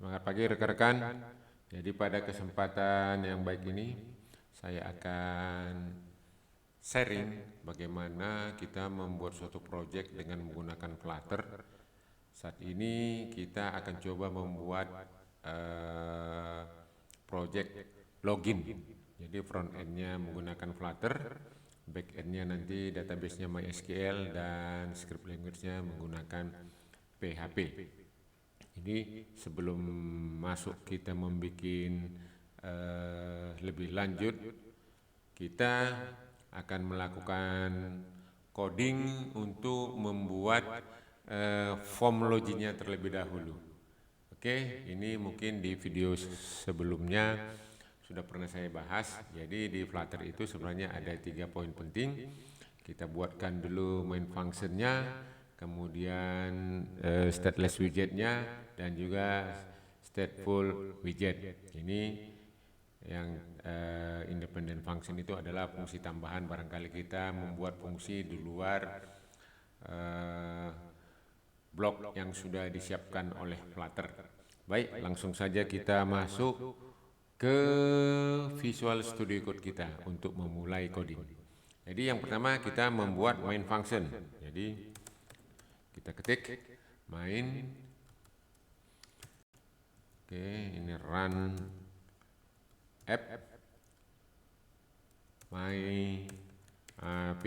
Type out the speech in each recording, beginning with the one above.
Semangat pagi rekan-rekan. Jadi pada kesempatan yang baik ini saya akan sharing bagaimana kita membuat suatu project dengan menggunakan Flutter. Saat ini kita akan coba membuat project login. Jadi front end-nya menggunakan Flutter, back end-nya nanti database-nya MySQL dan script language-nya menggunakan PHP. Ini sebelum masuk kita membuat lebih lanjut, kita akan melakukan coding untuk membuat form login-nya terlebih dahulu. Oke, ini mungkin di video sebelumnya sudah pernah saya bahas. Jadi di Flutter itu sebenarnya ada 3 poin penting. Kita buatkan dulu main function-nya, kemudian stateless widget-nya, dan juga stateful widget. Ini yang independent function itu adalah fungsi tambahan. Barangkali kita membuat fungsi di luar blok yang sudah disiapkan oleh Flutter. Baik, langsung saja kita masuk ke Visual Studio Code kita untuk memulai coding. Jadi yang pertama kita membuat main function. Jadi kita ketik main. Oke, ini run app my app.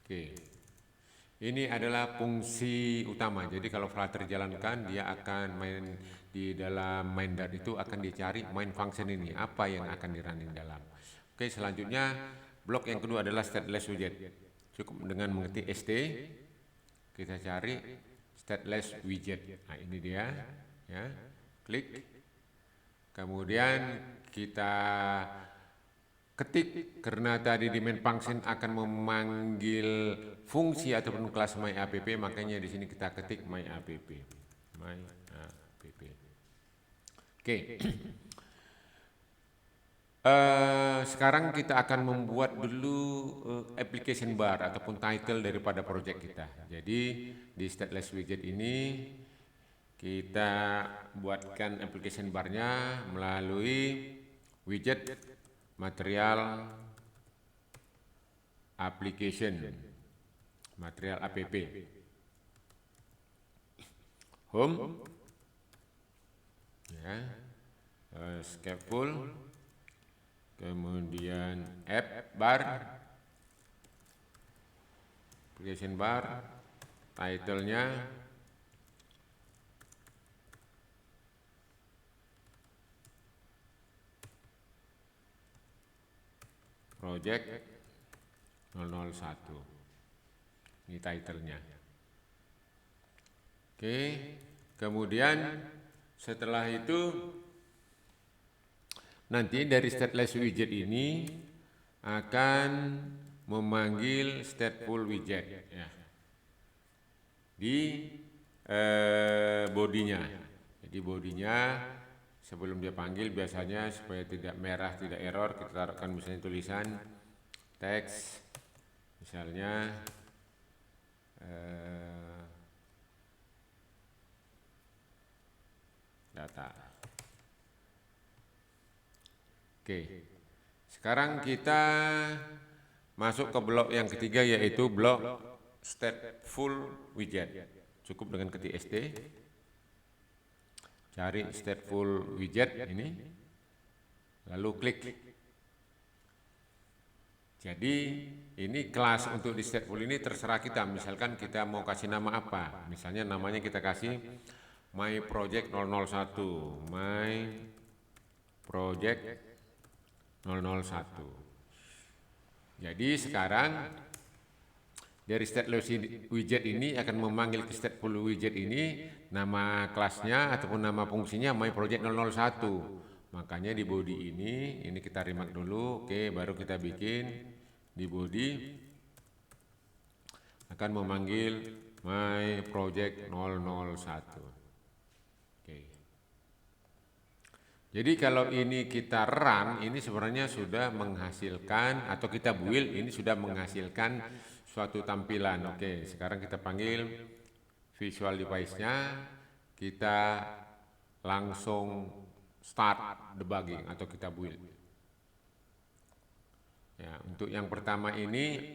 Oke. Ini adalah fungsi utama. Jadi kalau Flutter jalankan, dia akan main di dalam main dart itu akan dicari main function ini, apa yang akan diranin dalam. Oke, selanjutnya blok yang kedua adalah stateless widget. Cukup dengan mengetik st, kita cari stateless widget. Nah, ini dia, ya. Klik. Kemudian kita ketik, karena tadi di main function akan memanggil fungsi ataupun kelas myapp, makanya di sini kita ketik myapp. Oke. Sekarang kita akan membuat dulu application bar ataupun title daripada project kita. Jadi di stateless widget ini kita buatkan application barnya melalui widget material application, material app, home, ya, scaffold, kemudian app bar, application bar, title-nya project 001. Ini title-nya. Oke, kemudian setelah itu nanti dari stateless widget ini akan memanggil stateful widget, ya, di bodinya. Jadi bodinya sebelum dia panggil biasanya supaya tidak merah, tidak error, kita taruhkan misalnya tulisan teks, misalnya data. Oke, sekarang kita masuk ke blok yang ketiga, yaitu blok stateful widget. Cukup dengan ketik st, cari stateful widget ini, lalu klik. Jadi ini kelas untuk di stateful ini terserah kita. Misalkan kita mau kasih nama apa, misalnya namanya kita kasih my project 001, my project 001. Jadi sekarang dari stateless widget ini akan memanggil ke stateful widget ini nama kelasnya ataupun nama fungsinya my project 001. Makanya di body ini kita remark dulu. Oke, baru kita bikin di body akan memanggil my project 001. Oke. Jadi kalau ini kita run, ini sebenarnya sudah menghasilkan, atau kita build, ini sudah menghasilkan suatu tampilan. Oke, sekarang kita panggil visual device-nya, kita langsung start debugging atau kita build. Ya, untuk yang pertama ini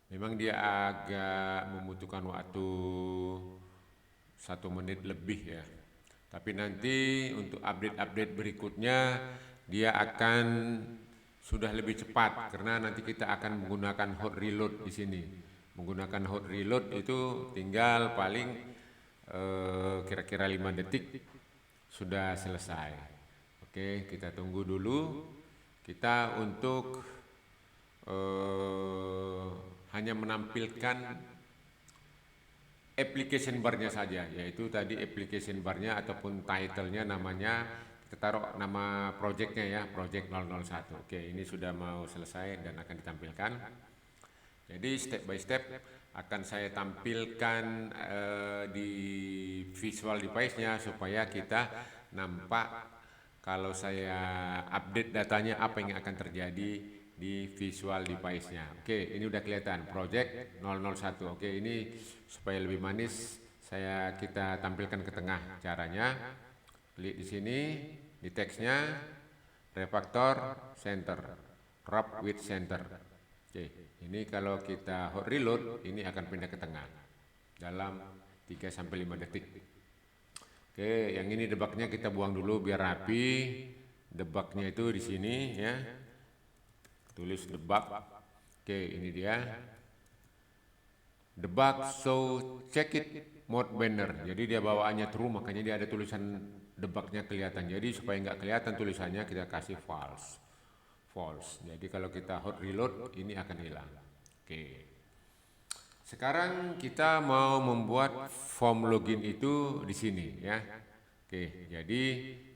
memang dia agak membutuhkan waktu 1 menit lebih ya. Tapi nanti untuk update-update berikutnya dia akan sudah lebih cepat karena nanti kita akan menggunakan hot reload di sini. Menggunakan hot reload itu tinggal paling kira-kira 5 detik sudah selesai. Oke, kita tunggu dulu. Kita untuk hanya menampilkan application bar-nya saja, yaitu tadi application bar-nya ataupun title-nya namanya, kita taruh nama project-nya ya, project 001. Oke, ini sudah mau selesai dan akan ditampilkan. Jadi step by step akan saya tampilkan di visual device-nya supaya kita nampak kalau saya update datanya apa yang akan terjadi di visual device-nya. Oke, ini udah kelihatan project 001. Oke, ini supaya lebih manis kita tampilkan ke tengah caranya. Klik di sini di teksnya refactor center, wrap with center. Oke, ini kalau kita hot reload ini akan pindah ke tengah dalam 3-5 detik. Oke, yang ini debugnya kita buang dulu biar rapi. Debugnya itu di sini ya. Tulis debug. Oke, ini dia. Debug so check it mode banner. Jadi dia bawaannya true, makanya dia ada tulisan debugnya kelihatan. Jadi supaya nggak kelihatan tulisannya kita kasih false. Jadi kalau kita hot reload ini akan hilang. Oke. Sekarang kita mau membuat form login itu di sini ya. Oke, jadi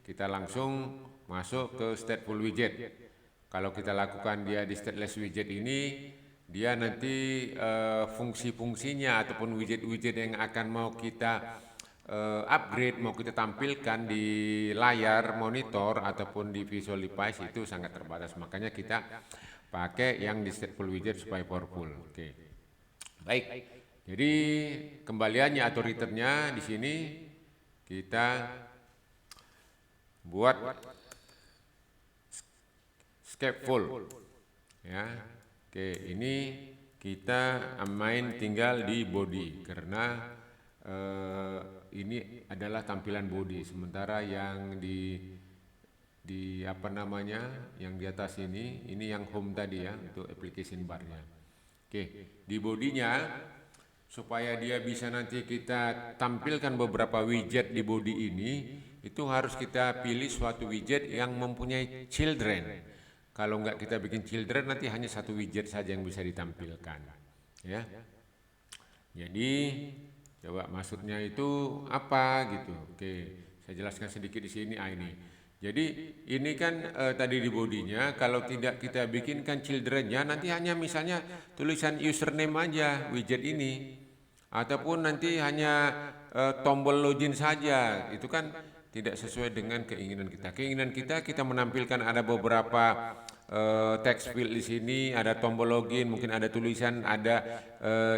kita langsung masuk ke stateful widget. Kalau kita lakukan dia di stateless widget ini, dia nanti fungsi-fungsinya ataupun widget-widget yang akan mau kita upgrade, mau kita tampilkan di layar monitor ataupun di visual device itu sangat terbatas. Makanya kita pakai yang di stateful widget supaya powerful. Oke. Baik. Jadi kembaliannya atau returnnya di sini kita buat scaffold ya. Oke, ini kita main tinggal di body karena ini adalah tampilan body, sementara yang di apa namanya yang di atas ini yang home tadi ya, untuk application bar-nya. Oke, di bodinya supaya dia bisa nanti kita tampilkan beberapa widget di body ini, itu harus kita pilih suatu widget yang mempunyai children. Kalau enggak kita bikin children, nanti hanya satu widget saja yang bisa ditampilkan. Ya. Jadi coba maksudnya itu apa gitu. Oke, saya jelaskan sedikit di sini. Ini. Jadi ini kan tadi di bodinya, kalau tidak kita bikinkan childrennya, nanti hanya misalnya tulisan username aja widget ini, ataupun nanti hanya tombol login saja. Itu kan tidak sesuai dengan keinginan kita. Keinginan kita menampilkan ada beberapa text field di sini, ada tombol login, mungkin ada tulisan, ada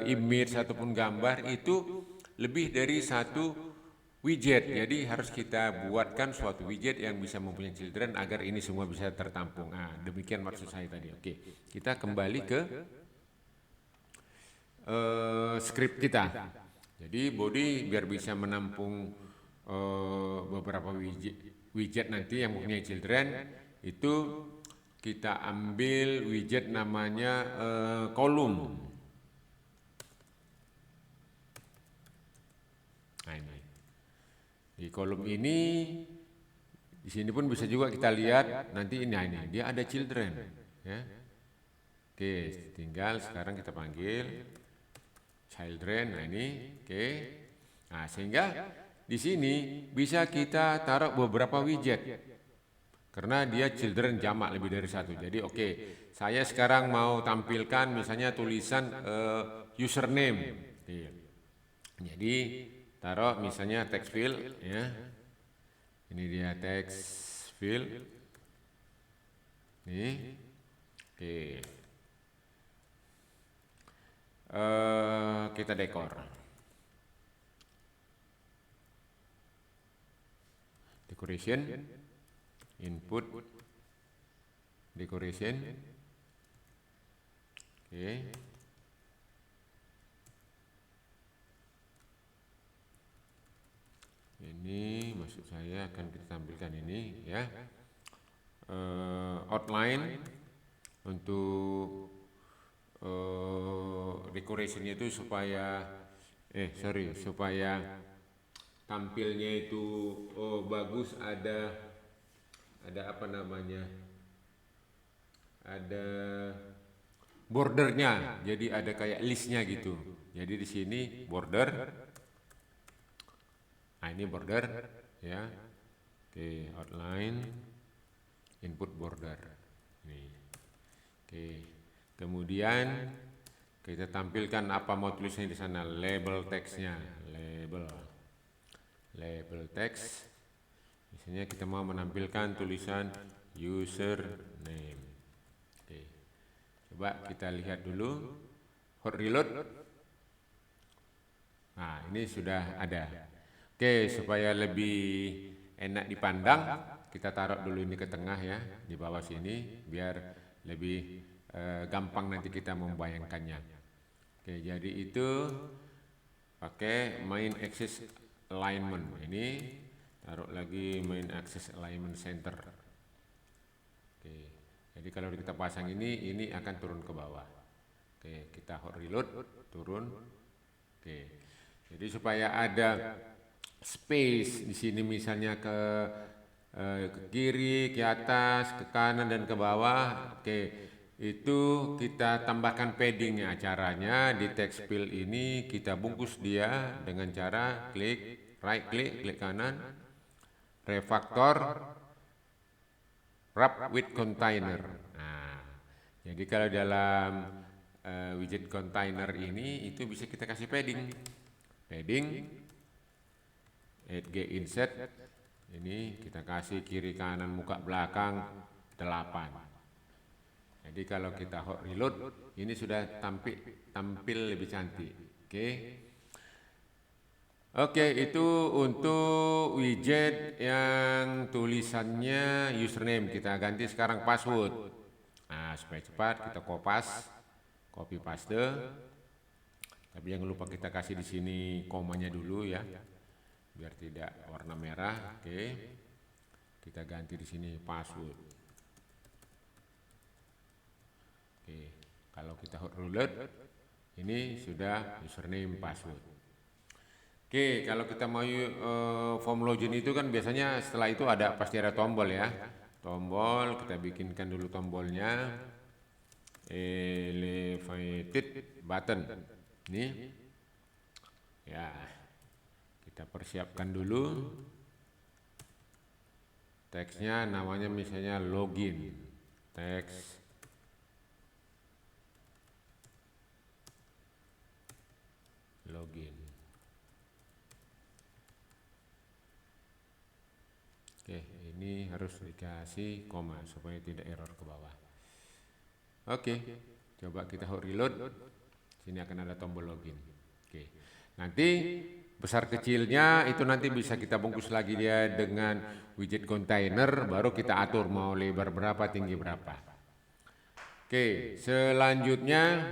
image ataupun gambar, itu lebih dari satu widget. Jadi harus kita buatkan suatu widget yang bisa mempunyai children agar ini semua bisa tertampung. Nah, demikian maksud saya tadi. Oke, kita kembali ke script kita. Jadi body biar bisa menampung beberapa widget nanti yang mempunyai children, itu kita ambil widget namanya kolom. Nah, ini di kolom ini, di sini pun bisa juga kita lihat nanti ini dia ada children ya. Oke, tinggal sekarang kita panggil children. Nah ini oke. Nah, sehingga di sini bisa kita taruh beberapa widget karena dia children jamak lebih dari satu. Jadi oke, saya sekarang mau tampilkan misalnya tulisan username. Jadi taruh misalnya text field ya. Ini dia text field. Nih. Oke. kita dekor. Decoration, input, decoration. Oke. Ini maksud saya akan kita tampilkan ini ya. Outline untuk decorationnya itu supaya supaya tampilnya itu bagus, ada apa namanya, ada bordernya, jadi ada kayak listnya gitu. Jadi di sini border, nah ini border ya. Oke, outline, input border nih. Oke, kemudian kita tampilkan apa mau tulisnya di sana, label teksnya, label teks. Misalnya kita mau menampilkan tulisan username. Oke, coba kita lihat dulu, hot reload. Nah, ini sudah ada. Oke, supaya lebih enak dipandang, kita taruh dulu ini ke tengah ya, di bawah sini, biar lebih gampang nanti kita membayangkannya. Oke, jadi itu pakai main axis alignment. Ini taruh lagi main axis alignment center. Oke, jadi kalau kita pasang ini akan turun ke bawah. Oke, kita hot reload, turun. Oke, jadi supaya ada space di sini, misalnya ke kiri, ke atas, ke kanan dan ke bawah. Oke, itu kita tambahkan paddingnya. Caranya di text fill ini kita bungkus dia dengan cara klik right click, klik kanan, refactor, wrap with container. Nah, jadi kalau dalam widget container ini itu bisa kita kasih padding, add G insert. Ini kita kasih kiri kanan muka belakang 8. Jadi kalau kita hot reload ini sudah tampil lebih cantik. Oke, itu untuk widget yang tulisannya username. Kita ganti sekarang password. Nah, supaya cepat kita copy paste. Tapi jangan lupa kita kasih di sini komanya dulu ya, biar tidak warna merah. Oke, kita ganti di sini password. Oke, kalau kita hot reload ini sudah username password. Oke, kalau kita mau form login itu kan biasanya setelah itu pasti ada tombol ya. Tombol, kita bikinkan dulu tombolnya, elevated button. Ini ya, kita persiapkan dulu. Teksnya namanya misalnya login, teks login. Oke, ini harus dikasih koma supaya tidak error ke bawah. Oke, coba kita hot reload. Sini akan ada tombol login. Oke, nanti besar kecilnya itu nanti bisa kita bungkus lagi dia dengan widget container, baru kita atur mau lebar berapa, tinggi berapa. Oke, selanjutnya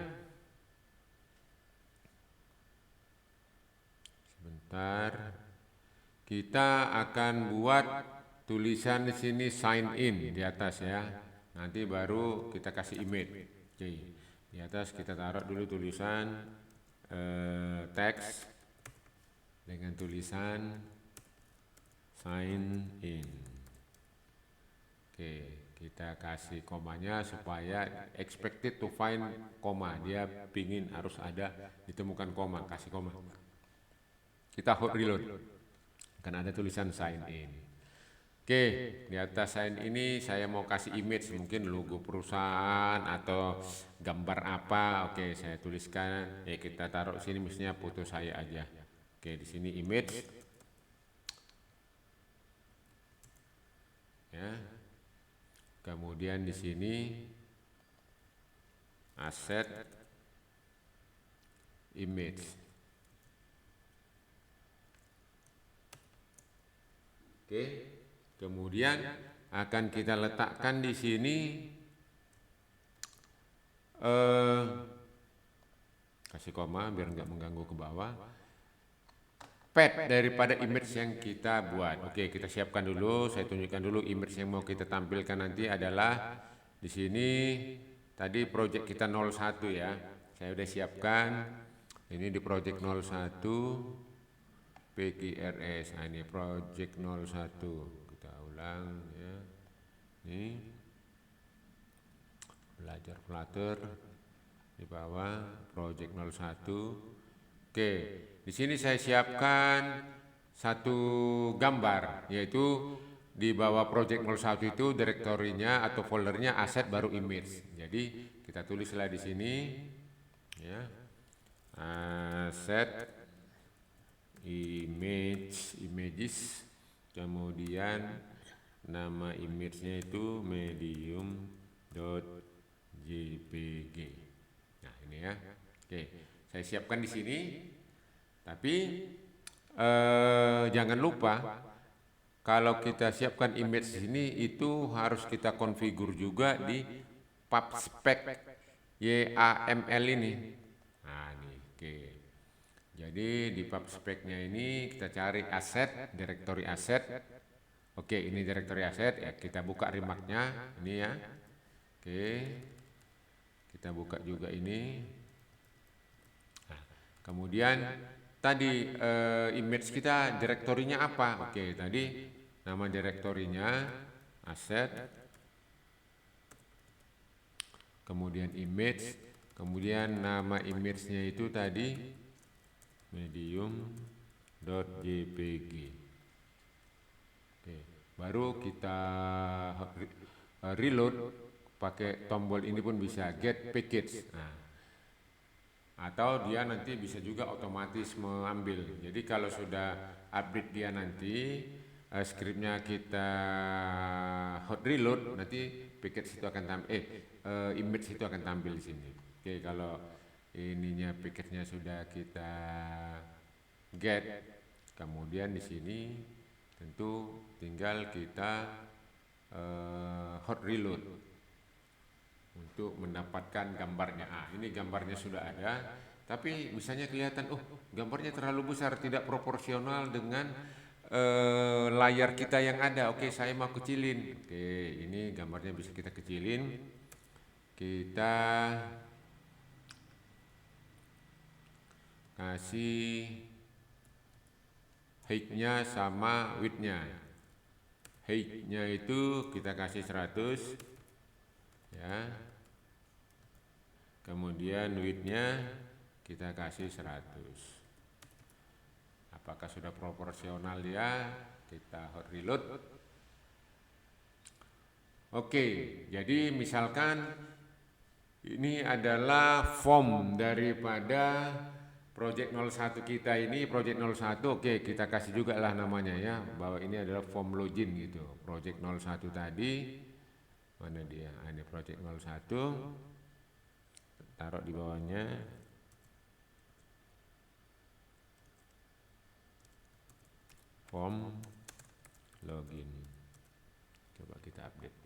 sebentar, kita akan buat tulisan di sini sign in di atas ya. Nanti baru kita kasih image. Oke, di atas kita taruh dulu tulisan teks dengan tulisan sign in. Oke, kita kasih komanya supaya expected to find koma. Dia pingin harus ada ditemukan koma, kasih koma. Kita hot reload, kan ada tulisan sign in. Oke, di atas sign ini saya mau kasih image, mungkin logo perusahaan atau gambar apa. Oke, saya tuliskan, kita taruh sini misalnya foto saya aja. Oke, di sini image. Ya. Kemudian di sini aset, image. Oke, kemudian akan kita letakkan di sini kasih koma biar nggak mengganggu ke bawah. Path daripada image yang kita buat. Oke, kita siapkan dulu. Saya tunjukkan dulu image yang mau kita tampilkan nanti adalah di sini. Tadi project kita 01 ya. Saya udah siapkan. Ini di project 01 PQRS. Nah, ini project 01. Kita ulang ya. Ini belajar Flutter di bawah project 01. Oke, di sini saya siapkan satu gambar, yaitu di bawah project 01 itu direktorinya atau foldernya aset baru image. Jadi kita tulislah di sini ya, aset images, kemudian nama image-nya itu medium.jpg. Nah, ini ya. Oke, saya siapkan di sini. Tapi jangan lupa kalau kita siapkan image ini itu harus kita konfigur juga di pubspec YAML ini. Nah, ini oke. Jadi di pubspec-nya ini kita cari aset, direktori aset. Oke, ini direktori aset ya, kita buka remark-nya ini ya. Oke. Kita buka juga ini. Nah, kemudian tadi image kita direktorinya apa? Oke, tadi nama direktorinya aset, kemudian image, kemudian nama image-nya itu tadi medium.jpg. Oke, baru kita reload pakai tombol ini pun bisa get package. Nah, atau dia nanti bisa juga otomatis mengambil. Jadi kalau sudah update dia nanti scriptnya kita hot reload, nanti package itu akan tampil, image itu akan tampil di sini. Oke, kalau ininya package-nya sudah kita get, kemudian di sini tentu tinggal kita hot reload untuk mendapatkan gambarnya. Ini gambarnya sudah ada, tapi misalnya kelihatan, gambarnya terlalu besar, tidak proporsional dengan layar kita yang ada. Oke, saya mau kecilin. Oke, ini gambarnya bisa kita kecilin. Kita kasih height-nya sama width-nya. Height-nya itu kita kasih 100 ya. Kemudian width-nya kita kasih 100. Apakah sudah proporsional ya? Kita hot reload. Oke, jadi misalkan ini adalah form daripada project 01 kita ini, project 01. Oke, kita kasih juga lah namanya ya, bahwa ini adalah form login gitu. Project 01 tadi, mana dia? Ini project 01. Taruh di bawahnya. Form login. Coba kita update.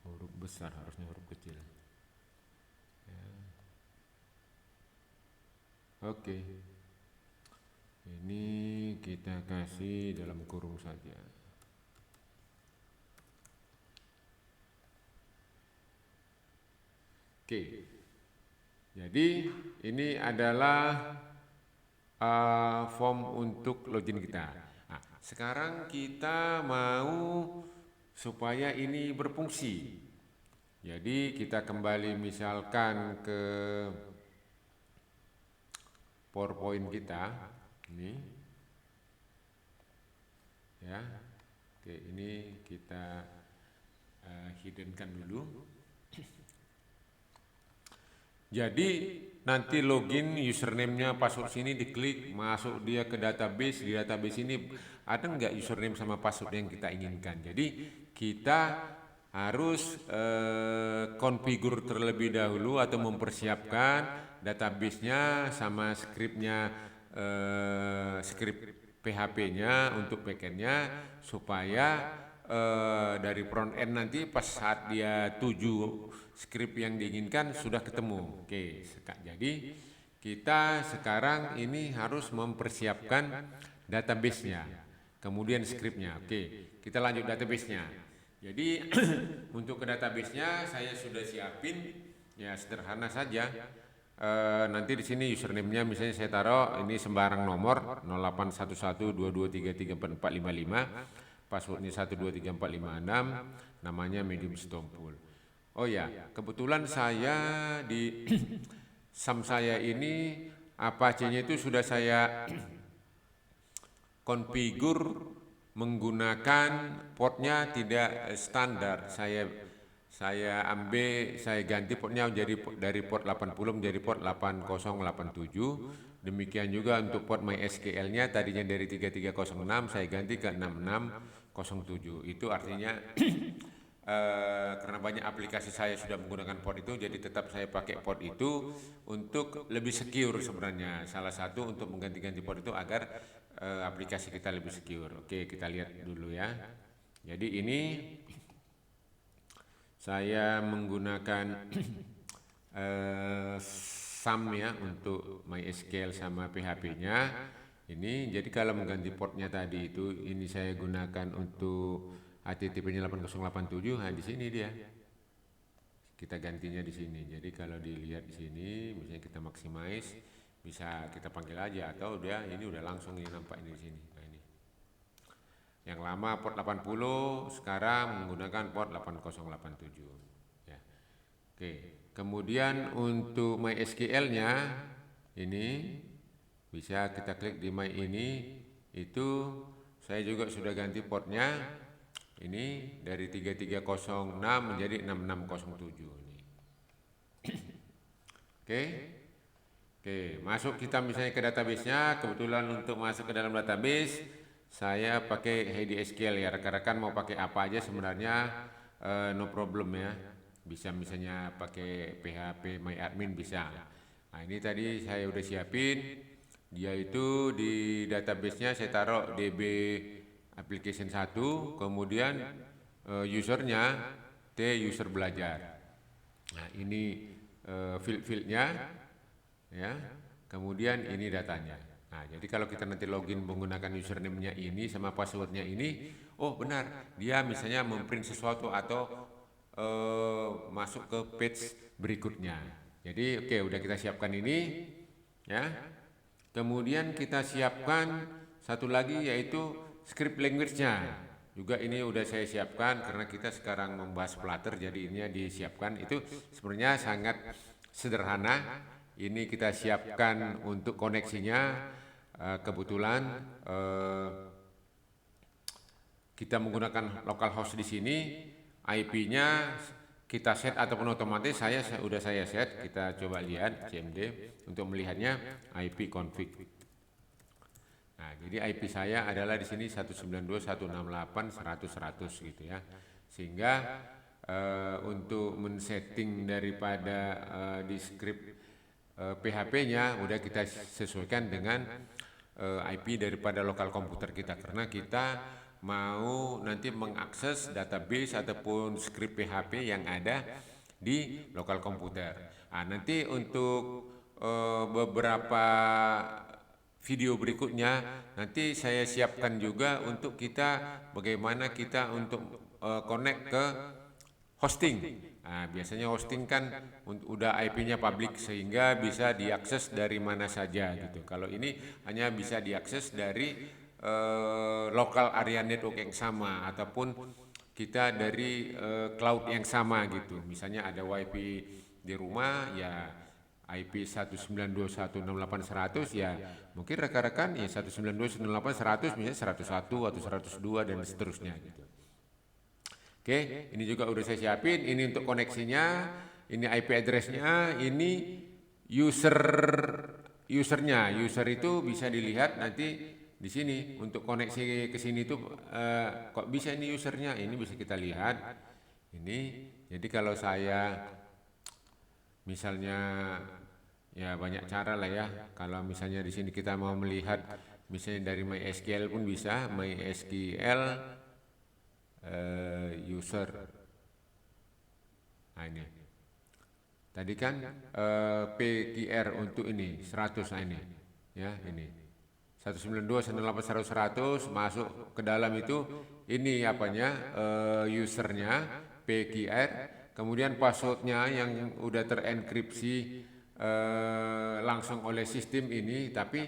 Huruf besar, harusnya huruf kecil. Ya. Oke. Ini kita kasih dalam kurung saja. Oke. Jadi ini adalah form untuk login kita. Nah, sekarang kita mau supaya ini berfungsi. Jadi kita kembali misalkan ke PowerPoint kita ini ya. Oke, ini kita hiddenkan dulu. Jadi nanti login username-nya password sini diklik, masuk dia ke database. Di database ini ada nggak username sama password yang kita inginkan. Jadi kita harus konfigur terlebih dahulu atau mempersiapkan database-nya sama skripnya, skrip PHP-nya untuk backend-nya, supaya dari front end nanti pas saat dia tuju skrip yang diinginkan sudah ketemu. Oke, jadi kita sekarang ini harus mempersiapkan database-nya, kemudian skripnya. Oke, kita lanjut database-nya. Jadi untuk ke database-nya saya sudah siapin, ya sederhana saja. Nanti di sini username-nya misalnya saya taruh ini sembarang nomor 081122334455, passwordnya 123456, namanya Medium Stompul. Oh ya, kebetulan saya di SAM saya ini Apache-nya itu sudah saya konfigur menggunakan portnya tidak standar. Saya ganti portnya dari port 80 menjadi port 8087. Demikian juga untuk port MySQL-nya tadinya dari 3306 saya ganti ke 6607. Itu artinya karena banyak aplikasi saya sudah menggunakan port itu, jadi tetap saya pakai port itu untuk lebih secure sebenarnya. Salah satu untuk mengganti-ganti port itu agar aplikasi kita lebih secure. Oke, kita lihat dulu ya. Jadi ini saya menggunakan SAM ya untuk MySQL sama PHP-nya. Ini jadi kalau mengganti portnya tadi itu, ini saya gunakan untuk HTTP-nya 8087. Nah di sini dia. Kita gantinya di sini. Jadi kalau dilihat di sini, misalnya kita maximize, bisa kita panggil aja, atau ini udah langsung ini nampak ini di sini. Nah ini. Yang lama port 80, sekarang menggunakan port 8087. Ya. Oke. Kemudian untuk MySQL-nya ini bisa kita klik di My ini, itu saya juga sudah ganti portnya. Ini dari 3306 menjadi 6607 ini. Oke. Oke, masuk kita misalnya ke database-nya. Kebetulan untuk masuk ke dalam database saya pakai HDSQL ya. Rekan-rekan mau pakai apa aja sebenarnya no problem ya. Bisa misalnya pakai PHP MyAdmin bisa. Nah, ini tadi saya udah siapin. Dia itu di database-nya saya taruh DB application 1, kemudian usernya user belajar. Nah, ini field-fieldnya ya. Kemudian ini datanya. Nah, jadi kalau kita nanti login menggunakan username-nya ini sama password-nya ini, oh benar, dia misalnya memprint sesuatu atau masuk ke page berikutnya. Jadi oke, udah kita siapkan ini ya. Kemudian kita siapkan satu lagi yaitu script language-nya. Juga ini udah saya siapkan karena kita sekarang membahas Flutter, jadi ini disiapkan. Itu sebenarnya sangat sederhana. Ini kita siapkan untuk koneksinya. Kebetulan kita menggunakan localhost di sini, IP-nya kita set ataupun otomatis saya set. Kita coba lihat CMD untuk melihatnya IP config. Nah, jadi IP saya adalah di sini 192.168.100 gitu ya. Sehingga untuk men-setting daripada di script PHP-nya udah kita sesuaikan dengan IP daripada lokal komputer kita, karena kita mau nanti mengakses database ataupun script PHP yang ada di lokal komputer. Nah, nanti untuk beberapa video berikutnya nanti saya siapkan juga untuk kita bagaimana kita untuk connect ke hosting. Nah, biasanya hosting kan udah IP-nya public sehingga bisa diakses dari mana saja gitu. Kalau ini hanya bisa diakses dari local area network yang sama ataupun kita dari cloud yang sama gitu. Misalnya ada WiFi di rumah ya IP 192.168.100 ya mungkin rekan-rekan ya 192.168.100 misalnya 101 atau 102 dan seterusnya gitu. Oke, ini juga udah saya siapin, ini untuk koneksinya, ini IP address-nya, ini usernya. User itu bisa dilihat nanti di sini untuk koneksi ke sini itu kok bisa ini usernya, ini bisa kita lihat. Ini, jadi kalau saya misalnya, ya banyak cara lah ya. Kalau misalnya di sini kita mau melihat, misalnya dari MySQL pun bisa, MySQL user. Nah ini, tadi kan PQR untuk ini 100, nah ini, ya ini 192.168.100 masuk ke dalam itu, ini apanya, usernya PQR, kemudian passwordnya yang udah terenkripsi langsung oleh sistem ini, tapi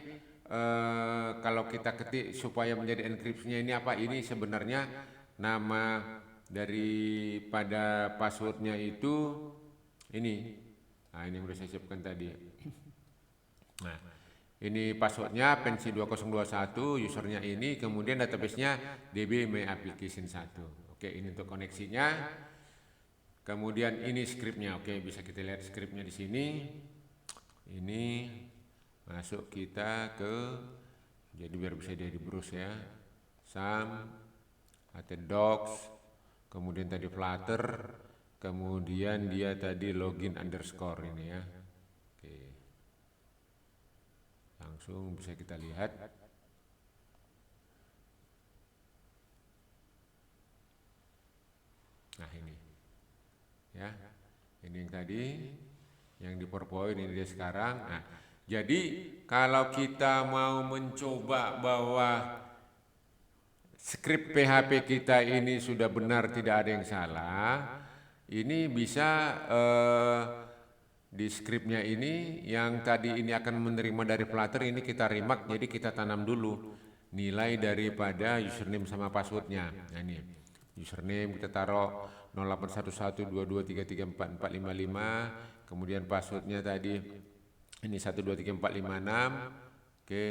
kalau kita ketik supaya menjadi enkripsinya ini apa, ini sebenarnya nama daripada passwordnya itu ini. Nah ini yang udah saya siapkan tadi. Nah, ini passwordnya pensi 2021, usernya ini, kemudian databasenya DB My Application 1. Oke, ini untuk koneksinya. Kemudian ini scriptnya. Oke, bisa kita lihat scriptnya di sini. Ini masuk kita ke, jadi biar bisa dia dibrowse ya. Sum, docs, kemudian tadi Flutter, kemudian dia tadi login underscore ini ya. Oke. Langsung bisa kita lihat. Nah ini ya, ini yang tadi yang di PowerPoint, ini dia sekarang. Nah, jadi kalau kita mau mencoba bahwa skrip PHP kita ini sudah benar, tidak ada yang salah, ini bisa di skripnya ini yang tadi ini akan menerima dari Flutter, ini kita remark, jadi kita tanam dulu nilai daripada username sama passwordnya. Nah ini username kita taruh 081122334455, kemudian passwordnya tadi ini 123456. Oke,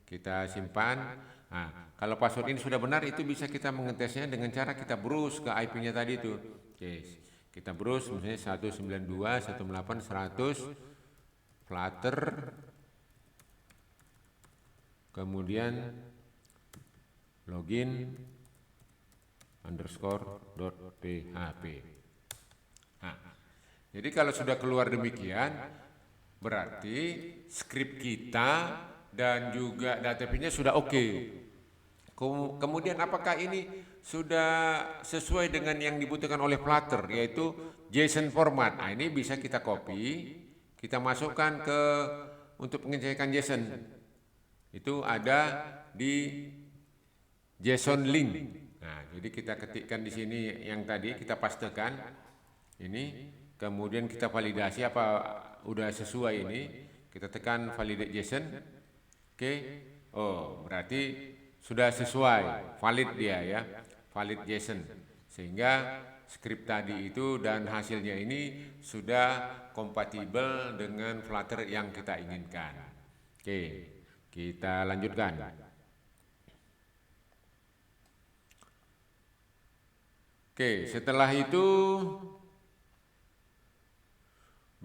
kita simpan. Nah, kalau password ini sudah benar, itu bisa kita mengetesnya dengan cara kita browse ke IP-nya tadi itu. Oke, kita browse misalnya 192.168.100 Flutter, kemudian login _php. Nah, jadi kalau sudah keluar demikian, berarti skrip kita dan juga database-nya sudah oke. Kemudian apakah ini sudah sesuai dengan yang dibutuhkan oleh Flutter, yaitu JSON format. Nah ini bisa kita copy, kita masukkan ke untuk pengecekan JSON. Itu ada di JSON link. Nah, jadi kita ketikkan di sini yang tadi kita pastekan ini, kemudian kita validasi apa udah sesuai ini, kita tekan validate JSON. Oke. Oh, berarti sudah sesuai, valid dia ya, valid JSON, sehingga skrip tadi itu dan hasilnya ini sudah kompatibel dengan Flutter yang kita inginkan. Oke, kita lanjutkan. Oke, setelah itu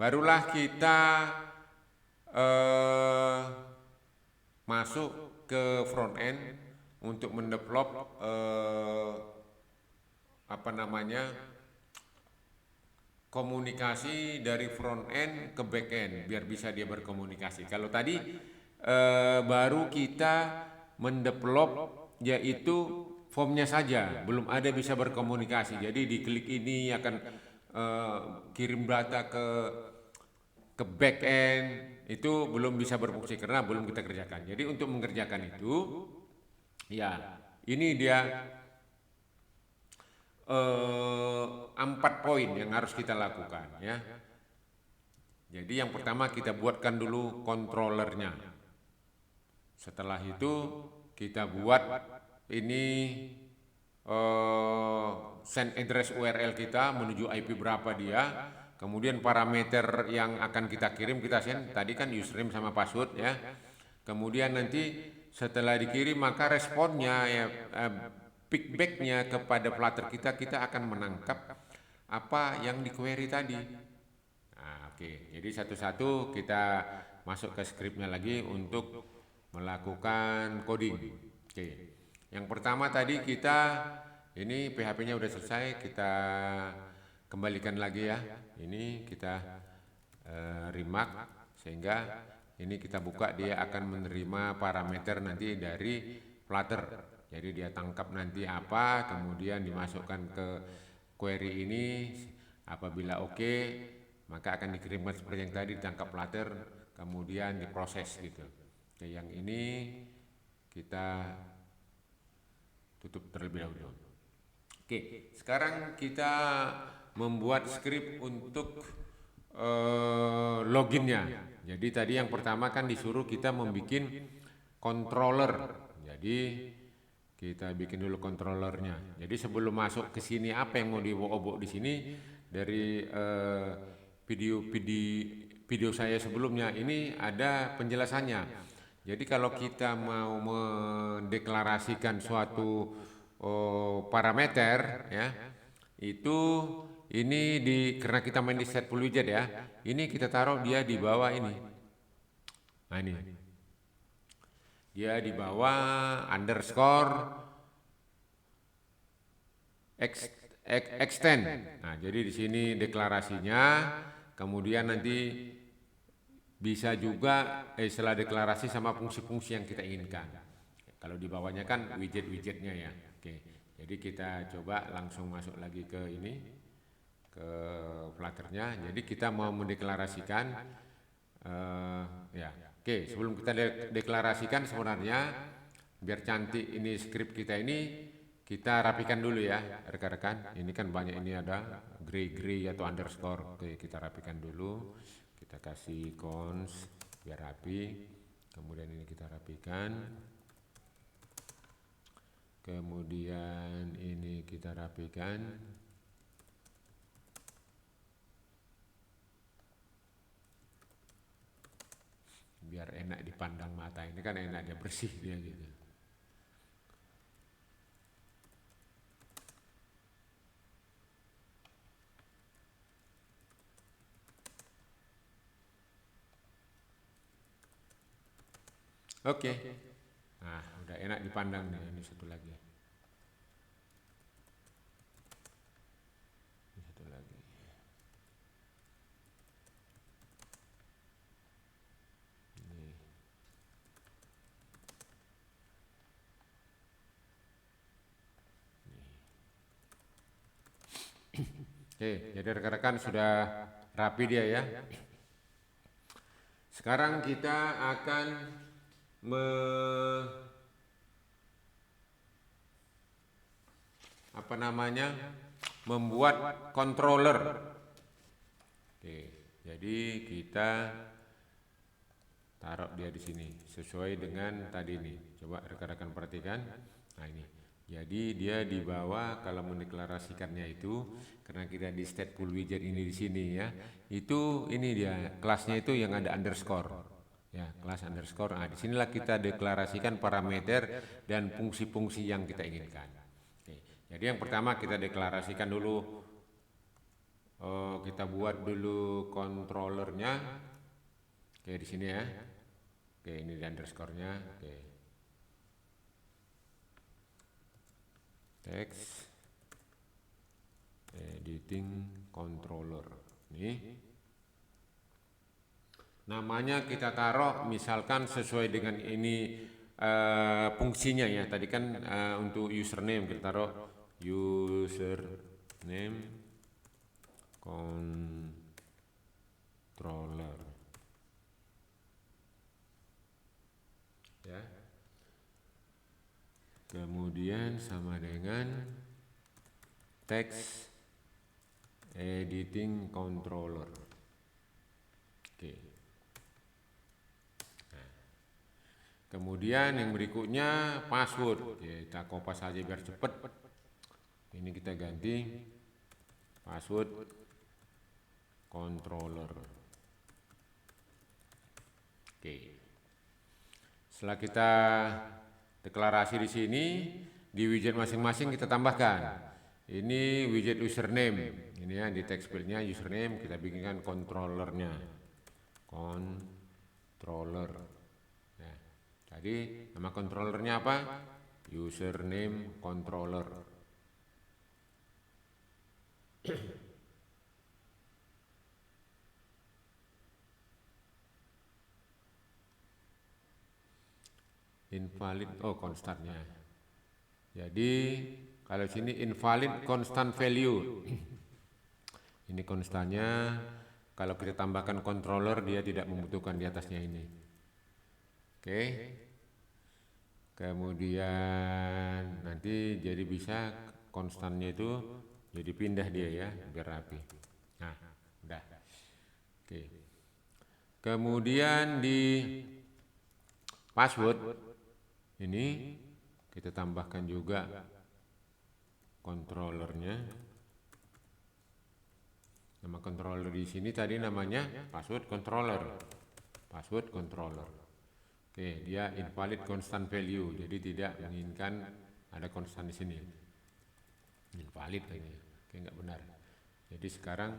barulah kita masuk ke front end untuk mendevelop komunikasi dari front end ke back end biar bisa dia berkomunikasi. Kalau tadi baru kita mendevelop yaitu formnya saja, belum ada bisa berkomunikasi. Jadi di klik ini akan kirim data ke back end, itu belum bisa berfungsi karena belum kita kerjakan. Jadi untuk mengerjakan itu, ya ini dia 4 poin yang harus kita lakukan ya. Jadi yang pertama kita buatkan dulu controllernya. Setelah itu kita buat ini send address URL kita menuju IP berapa dia. Kemudian parameter yang akan kita kirim kita send, tadi kan username sama password ya. Kemudian nanti setelah dikirim maka responnya ya, feedbacknya kepada Flutter kita akan menangkap apa yang di query tadi. Nah, oke. Jadi satu-satu kita masuk ke scriptnya lagi untuk melakukan coding. Oke. Yang pertama tadi kita ini PHP-nya udah selesai, kita kembalikan lagi ya. Ini kita remark, sehingga ini kita buka, dia akan menerima parameter nanti dari Flutter. Jadi dia tangkap nanti apa, kemudian dimasukkan ke query ini. Apabila oke, maka akan dikirimkan seperti yang tadi, ditangkap Flutter, kemudian diproses gitu. Oke, yang ini kita tutup terlebih dahulu. Oke, sekarang kita membuat script untuk loginnya. Jadi tadi yang pertama kan disuruh kita membuat controller. Jadi kita bikin dulu controllernya. Jadi sebelum masuk ke sini, apa yang mau diobok di sini dari video saya sebelumnya ini ada penjelasannya. Jadi kalau kita mau mendeklarasikan suatu parameter ya, itu ini karena kita main di set full widget ya, ini kita taruh dia di bawah ini. Nah ini dia di bawah underscore extend. Nah jadi di sini deklarasinya, kemudian nanti bisa juga setelah deklarasi sama fungsi-fungsi yang kita inginkan. Kalau di bawahnya kan widget-widgetnya ya. Oke, jadi kita coba langsung masuk lagi ke ini, ke Flutternya. Jadi kita mau mendeklarasikan ya. Oke, sebelum kita deklarasikan, sebenarnya biar cantik ini script kita ini, kita rapikan dulu ya rekan-rekan. Ini kan banyak, ini ada gray atau underscore. Oke, kita rapikan dulu. Kita kasih cons biar rapi. Kemudian ini kita rapikan. Kemudian ini kita rapikan. Biar enak dipandang mata, ini kan enak, dia bersih dia gitu. Oke. Nah, udah enak dipandang nih. Ini satu lagi. Ini satu lagi. Ini. Oke, jadi rekan-rekan sudah rapi dia ya. Sekarang kita akan membuat controller. Oke, jadi kita taruh dia di sini sesuai dengan tadi nih. Coba rekan-rekan perhatikan. Nah ini. Jadi dia di bawah, kalau mendeklarasikannya itu, karena kita di stateful widget ini di sini ya, itu ini dia kelasnya itu yang ada underscore. Ya, kelas underscore. Nah, disinilah kita deklarasikan parameter dan fungsi-fungsi yang kita inginkan. Oke, jadi yang pertama kita deklarasikan dulu, kita buat dulu controllernya. Oke, di sini ya. Oke, ini di underscore-nya. Oke. Text editing controller. Nih. Namanya kita taruh misalkan sesuai dengan ini fungsinya ya. Tadi kan untuk username kita taruh username controller. Ya. Kemudian sama dengan text editing controller. Oke. Nah. Kemudian yang berikutnya password. Kita kopas saja biar cepat. Ini kita ganti password controller. Oke. Setelah kita deklarasi di sini, di widget masing-masing kita tambahkan. Ini widget username, ini ya di text fieldnya username, kita bikinkan controllernya, controller. Nah, tadi nama controllernya apa? Username controller. invalid, oh konstannya. Jadi kalau sini invalid constant value. Ini konstannya, kalau kita tambahkan controller dia tidak membutuhkan di atasnya ini. Oke. Kemudian nanti jadi bisa konstannya itu jadi pindah dia ya, biar rapi. Nah, udah. Oke. Kemudian di password ini kita tambahkan juga controllernya. Nama controller di sini tadi namanya password controller. Password controller. Oke, dia invalid constant value, jadi tidak menginginkan ada konstan di sini. Invalid ini, oke nggak benar. Jadi sekarang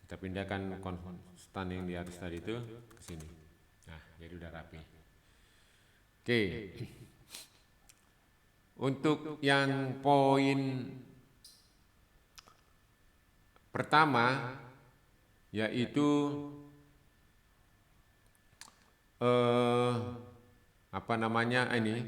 kita pindahkan konstan yang di atas tadi itu ke sini. Nah, jadi udah rapi. Oke. Untuk yang poin pertama yaitu apa namanya ini,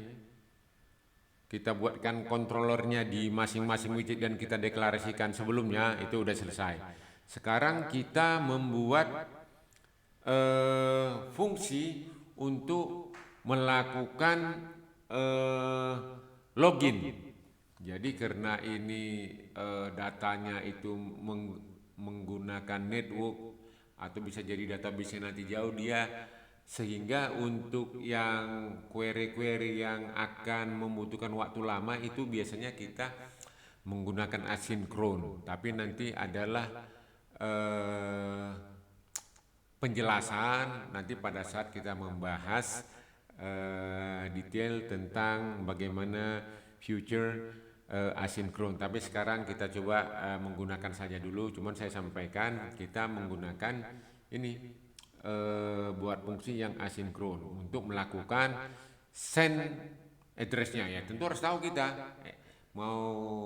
kita buatkan kontrolernya di masing-masing widget dan kita deklarasikan sebelumnya, itu udah selesai. Sekarang kita membuat fungsi untuk melakukan login. Jadi karena ini datanya itu menggunakan network atau bisa jadi database nanti jauh dia, sehingga untuk yang query-query yang akan membutuhkan waktu lama itu biasanya kita menggunakan asinkron, tapi nanti adalah penjelasan nanti pada saat kita membahas detail tentang bagaimana future asinkron. Tapi sekarang kita coba menggunakan saja dulu, cuman saya sampaikan kita menggunakan ini buat fungsi yang asinkron untuk melakukan send address-nya ya. Tentu harus tahu kita mau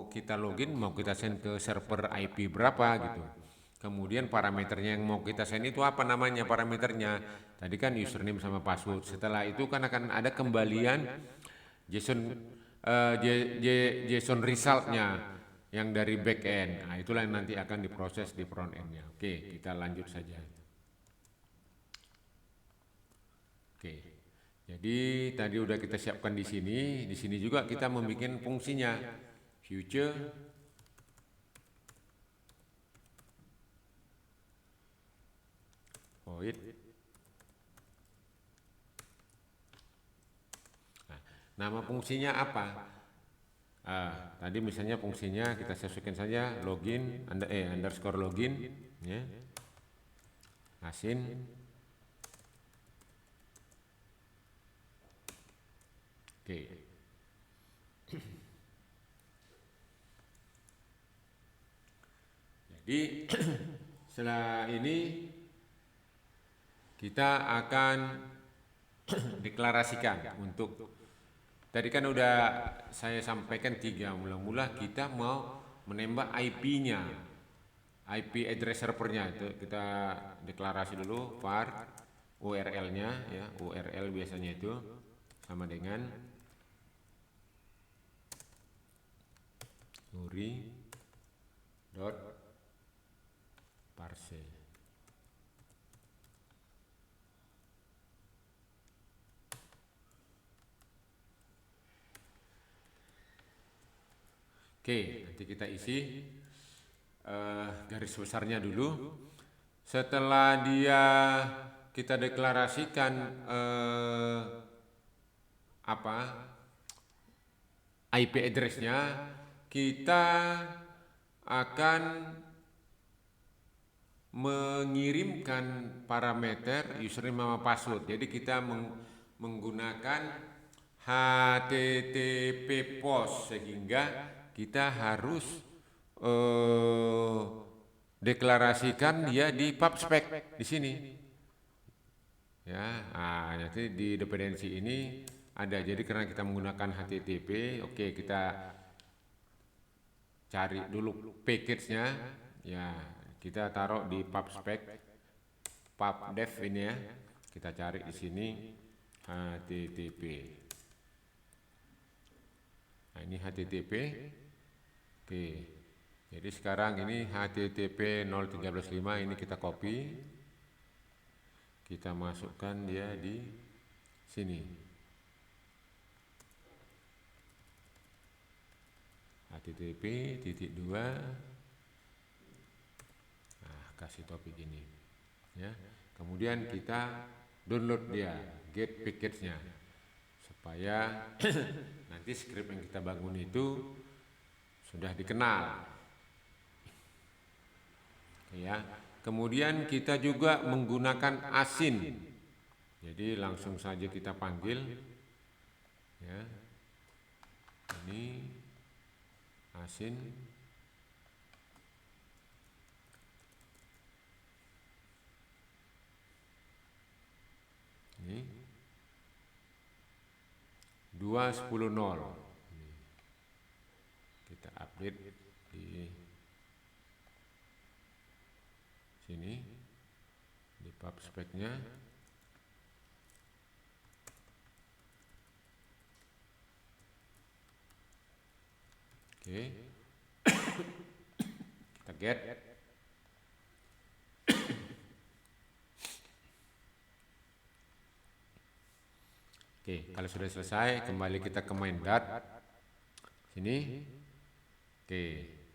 kita login, mau kita send ke server IP berapa gitu. Kemudian parameternya yang mau kita send itu apa namanya parameternya. Tadi kan username sama password. Setelah itu kan akan ada kembalian JSON resultnya yang dari back end. Nah, itulah yang nanti akan diproses di front end-nya. Oke, kita lanjut saja. Oke. Jadi tadi udah kita siapkan di sini. Di sini juga kita membuat fungsinya future void. Nah, nama fungsinya apa? Tadi misalnya fungsinya kita sesuaikan saja login underscore login ya. Asin oke. Jadi setelah ini kita akan deklarasikan untuk tadi kan udah saya sampaikan 3, mula-mula kita mau menembak IP-nya, IP address servernya. Itu kita deklarasi dulu var URL-nya ya, URL biasanya itu sama dengan nuri.parse. Oke, nanti kita isi garis besarnya dulu. Setelah dia kita deklarasikan IP address-nya, kita akan mengirimkan parameter username sama password. Jadi kita menggunakan HTTP post sehingga kita harus deklarasikan dia di pubspec di sini. Ya, nanti di dependensi ini ada. Jadi karena kita menggunakan HTTP, oke kita cari dulu package-nya. Ya, kita taruh di pubspec, pubdev ini ya. Kita cari di sini HTTP. Nah, ini HTTP. Oke. Jadi sekarang ini HTTP 0.13.5 ini kita copy. Kita masukkan dia di sini. HTTP titik 2. Nah, kasih topik ini. Ya. Kemudian kita download dia, get package-nya. Supaya nanti script yang kita bangun itu sudah dikenal. Ya. Kemudian kita juga menggunakan asin. Jadi langsung saja kita panggil. Ya. Ini asin. Ini 2.10.0. Kita update di sini di pub spec-nya. Oke. Kita get. Oke, kalau sudah selesai kembali kita ke main dat. Sini. Oke,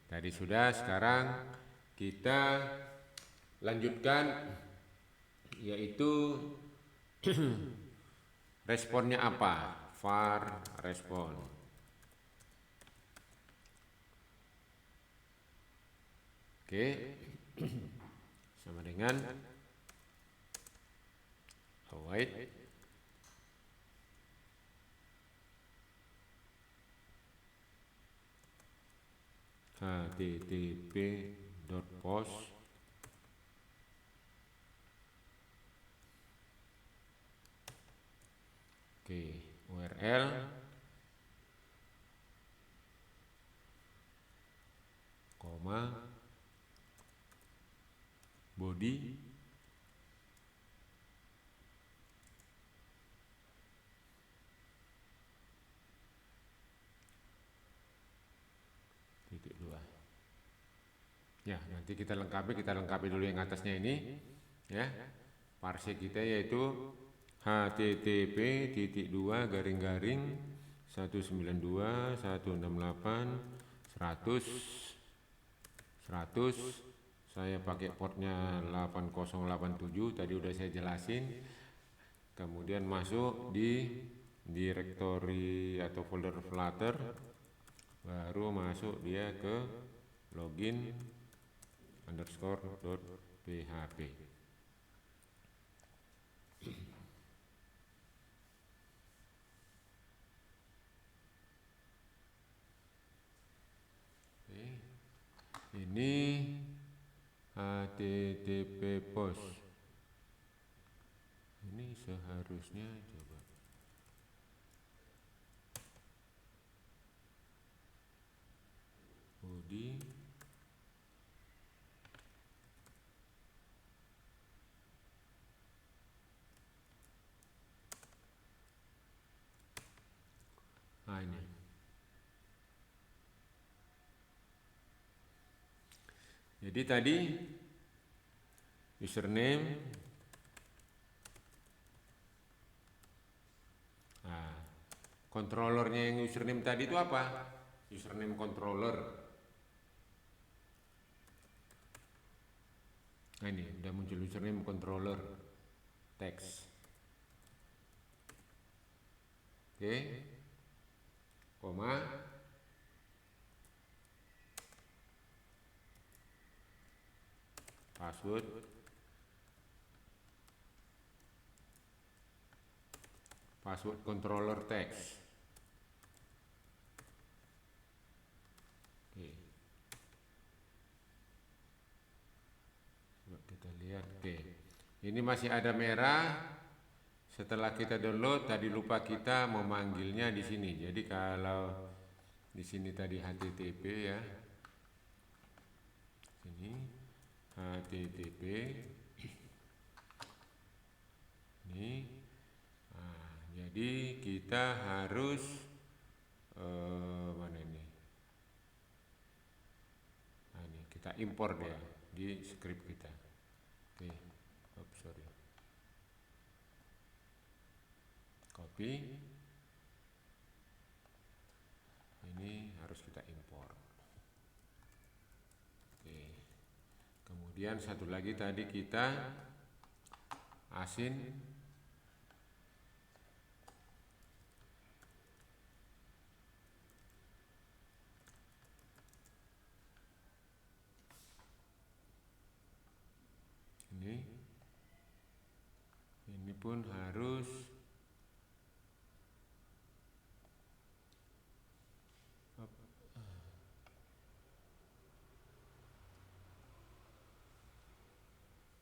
tadi sudah, sekarang kita lanjutkan yaitu responnya apa? var respon. Oke. Sama dengan await http.post URL body titik 2. Ya, nanti kita lengkapi dulu yang atasnya ini, ya. Parsek kita yaitu http://192.168.100 saya pakai portnya 8087 tadi udah saya jelasin. Kemudian masuk di directory atau folder Flutter, baru masuk dia ke login_php. Ini http post. Ini seharusnya coba body ini. Jadi tadi username, controllernya yang username tadi itu apa? Username controller. Nah ini udah muncul username controller text. Oke, koma, password controller text. Oke. Coba kita lihat. Oke. Ini masih ada merah. Setelah kita download tadi lupa kita memanggilnya di sini. Jadi kalau di sini tadi HTTP ya. Sini HTTP ini. Nah, jadi kita harus impor dia di script kita. Oke, sorry. Copy. Ini harus kita impor. Oke. Kemudian satu lagi tadi kita asin ini pun harus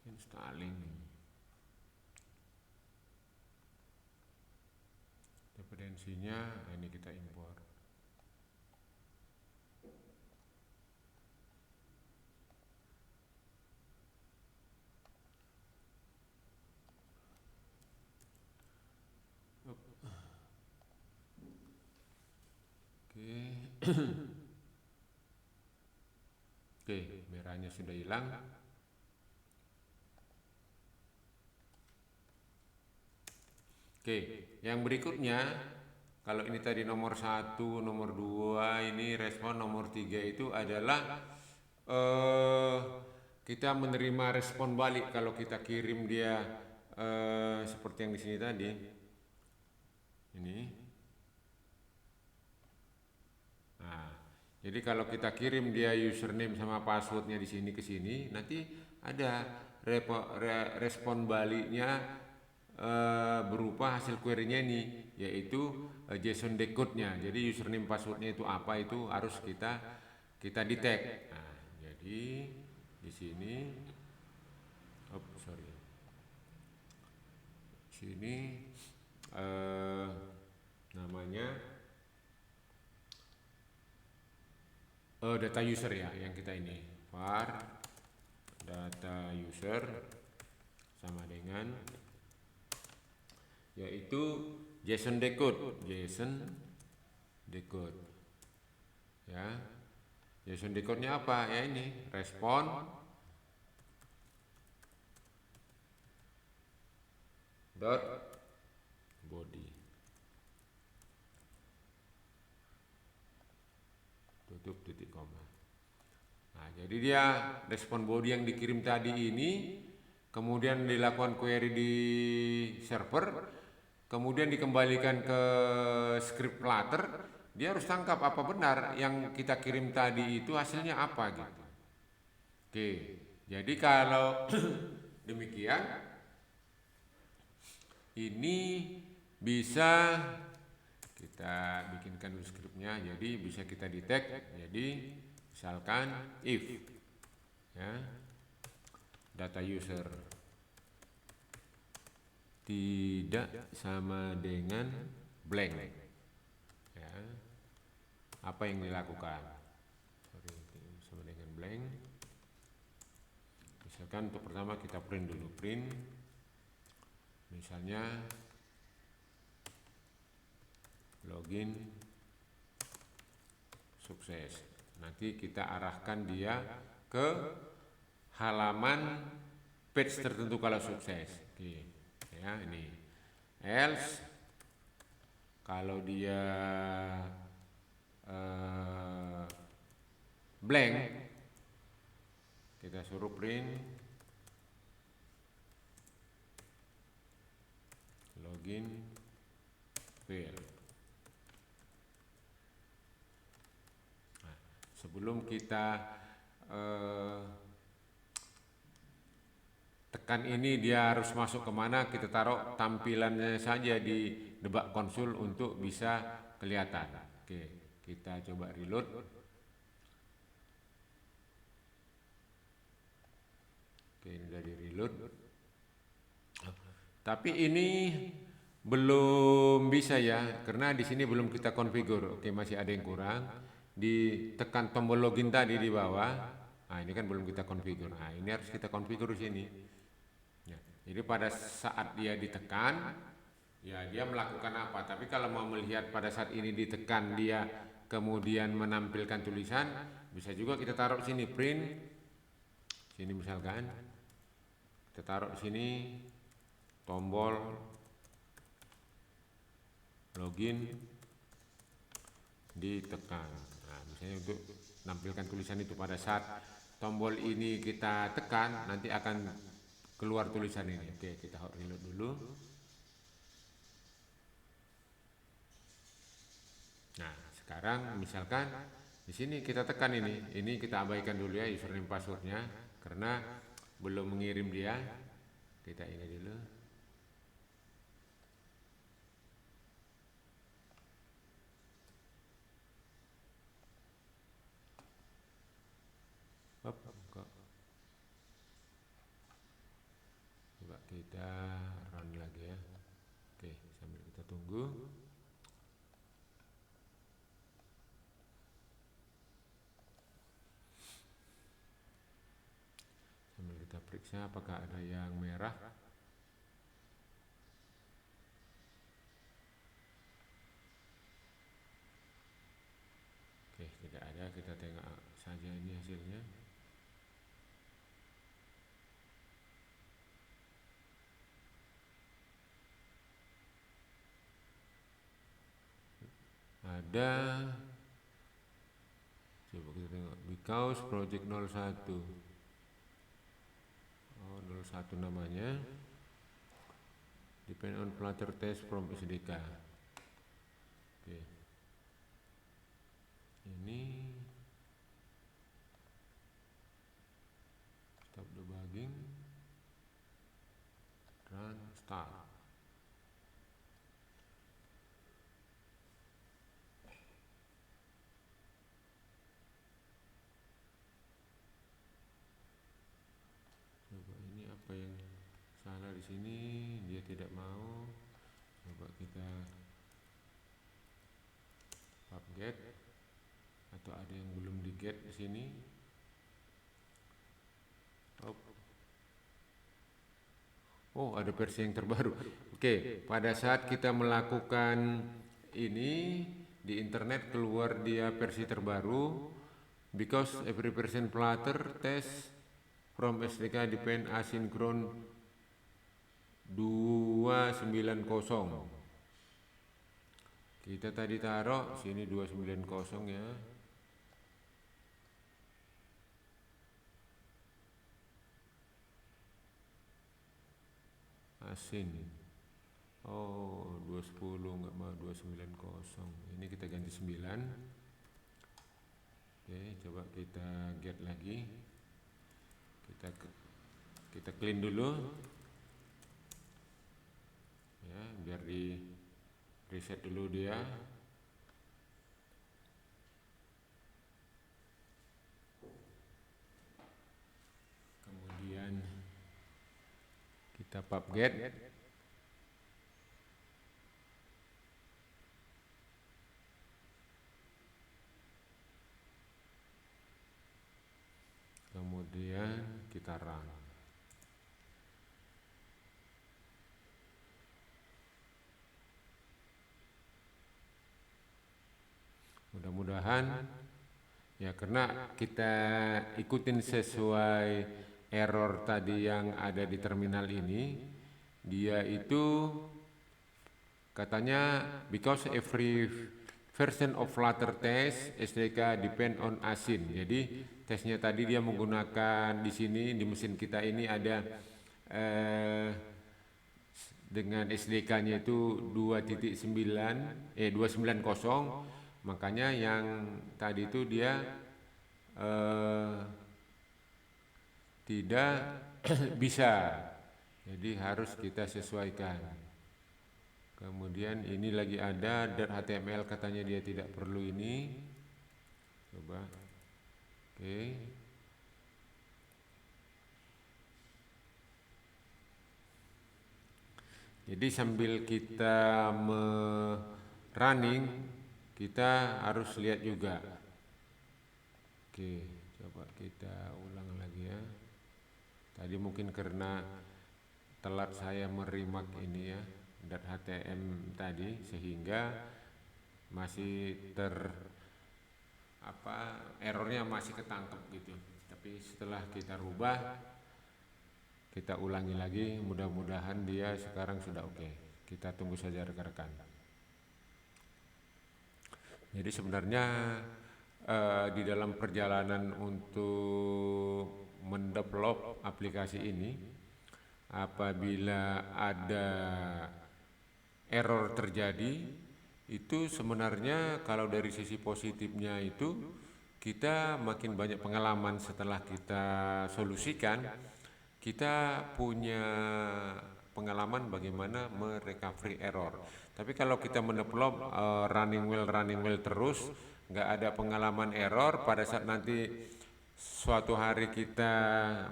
installing. Dependensinya ini kita impor. Oke, merahnya sudah hilang. Oke, yang berikutnya, kalau ini tadi nomor 1, nomor 2, ini respon nomor 3 itu adalah kita menerima respon balik kalau kita kirim dia seperti yang di sini tadi. Ini. Nah, jadi kalau kita kirim dia username sama passwordnya di sini ke sini, nanti ada respon baliknya berupa hasil query-nya ini, yaitu JSON decode-nya. Jadi username passwordnya itu apa, itu harus kita detect. Nah, jadi di sini, sini namanya data user ya, yang kita ini var data user sama dengan yaitu JSON decode ya. JSON decode-nya apa ya, ini respon dot body, tutup titik koma. Nah, jadi dia respon body yang dikirim tadi ini kemudian dilakukan query di server, kemudian dikembalikan ke script Flutter, dia harus tangkap apa benar yang kita kirim tadi itu hasilnya apa gitu. Oke, jadi kalau demikian ini bisa kita bikinkan dulu scriptnya, jadi bisa kita detect. Jadi misalkan if ya, data user tidak sama dengan blank ya, apa yang dilakukan? Sama dengan blank. Misalkan untuk pertama kita print dulu, misalnya login sukses. Nanti kita arahkan dia ke halaman page tertentu kalau sukses. Oke, ya ini. Else kalau dia blank, kita suruh print login fail. Nah, sebelum kita tekan ini dia harus masuk kemana, kita taruh tampilannya saja di debug console untuk bisa kelihatan. Oke, kita coba reload. Oke, ini udah di reload. Tapi ini belum bisa ya, karena di sini belum kita configure. Oke, masih ada yang kurang. Ditekan tombol login tadi di bawah. Nah, ini kan belum kita configure. Nah, ini harus kita configure di sini. Ya, jadi pada saat dia ditekan, ya dia melakukan apa. Tapi kalau mau melihat pada saat ini ditekan dia kemudian menampilkan tulisan, bisa juga kita taruh sini print Sini misalkan kita taruh di sini tombol login ditekan. Nah, misalnya untuk menampilkan tulisan itu pada saat tombol ini kita tekan nanti akan keluar tulisan ini. Oke, kita reload dulu. Nah, sekarang misalkan di sini kita tekan ini kita abaikan dulu ya username passwordnya karena belum mengirim dia. Kita ini dulu. Coba kita run lagi ya. Oke, sambil kita tunggu. Sambil kita periksa apakah ada yang merah. Oke, tidak ada. Kita tengok saja ini hasilnya. Ada. Coba kita tengok. Because project 01. Oh, 01 namanya. Depend on Flutter test from SDK. Oke. Ini stop debugging. Run start. Coba ini apa yang salah di sini, dia tidak mau. Coba kita pub get atau ada yang belum di get di sini. Oh, ada versi yang terbaru. Oke, pada saat kita melakukan ini di internet keluar dia versi terbaru. Because every version Flutter test from SDK depend asynchron 290. Kita tadi taruh sini 290 ya. Asin. Oh, 210 enggak mau 290. Ini kita ganti 9. Oke, coba kita get lagi. Kita clean dulu. Ya, biar di reset dulu dia. Kemudian kita pub get. Kemudian kita run. Mudah-mudahan ya, karena kita ikutin sesuai error tadi yang ada di terminal ini, dia itu katanya because every version of Flutter test SDK depend on async. Jadi tesnya tadi dia menggunakan di sini di mesin kita ini ada dengan SDK-nya itu 290, makanya yang tadi itu dia tidak bisa, jadi harus kita sesuaikan. Kemudian ini lagi ada .html, katanya dia tidak perlu ini. Coba, oke. Jadi sambil kita running, kita harus lihat juga. Oke, coba kita ulang lagi ya. Tadi mungkin karena telat saya merimak ini ya, .html tadi, sehingga masih errornya masih ketangkep gitu. Kita Tapi setelah kita rubah, kita ulangi lagi, mudah-mudahan dia sekarang sudah oke. Kita tunggu saja rekan-rekan. Jadi sebenarnya di dalam perjalanan untuk mendevelop aplikasi ini, apabila ada error terjadi, itu sebenarnya kalau dari sisi positifnya itu kita makin banyak pengalaman setelah kita solusikan, kita punya pengalaman bagaimana merecovery error. Tapi kalau kita mendevelop running well terus, nggak ada pengalaman error, pada saat nanti suatu hari kita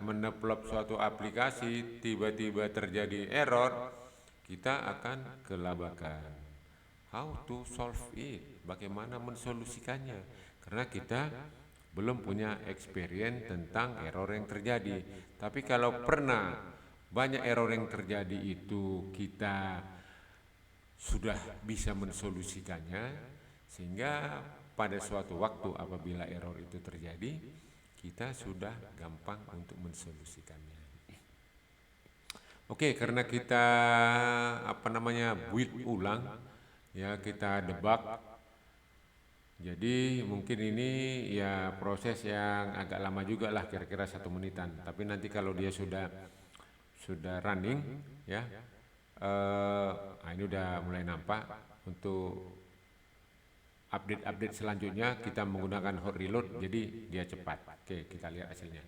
mendevelop suatu aplikasi tiba-tiba terjadi error, kita akan kelabakan. How to solve it? Bagaimana mensolusikannya? Karena kita belum punya experience tentang error yang terjadi. Tapi kalau pernah banyak error yang terjadi itu kita sudah bisa mensolusikannya, sehingga pada suatu waktu apabila error itu terjadi, kita sudah gampang untuk mensolusikannya. Oke, karena kita build ulang, ya kita debug. Jadi mungkin ini ya proses yang agak lama juga lah, kira-kira 1 menitan. Tapi nanti kalau dia sudah running, ya, ini udah mulai nampak. Untuk update selanjutnya kita menggunakan hot reload, jadi dia cepat. Oke, kita lihat hasilnya.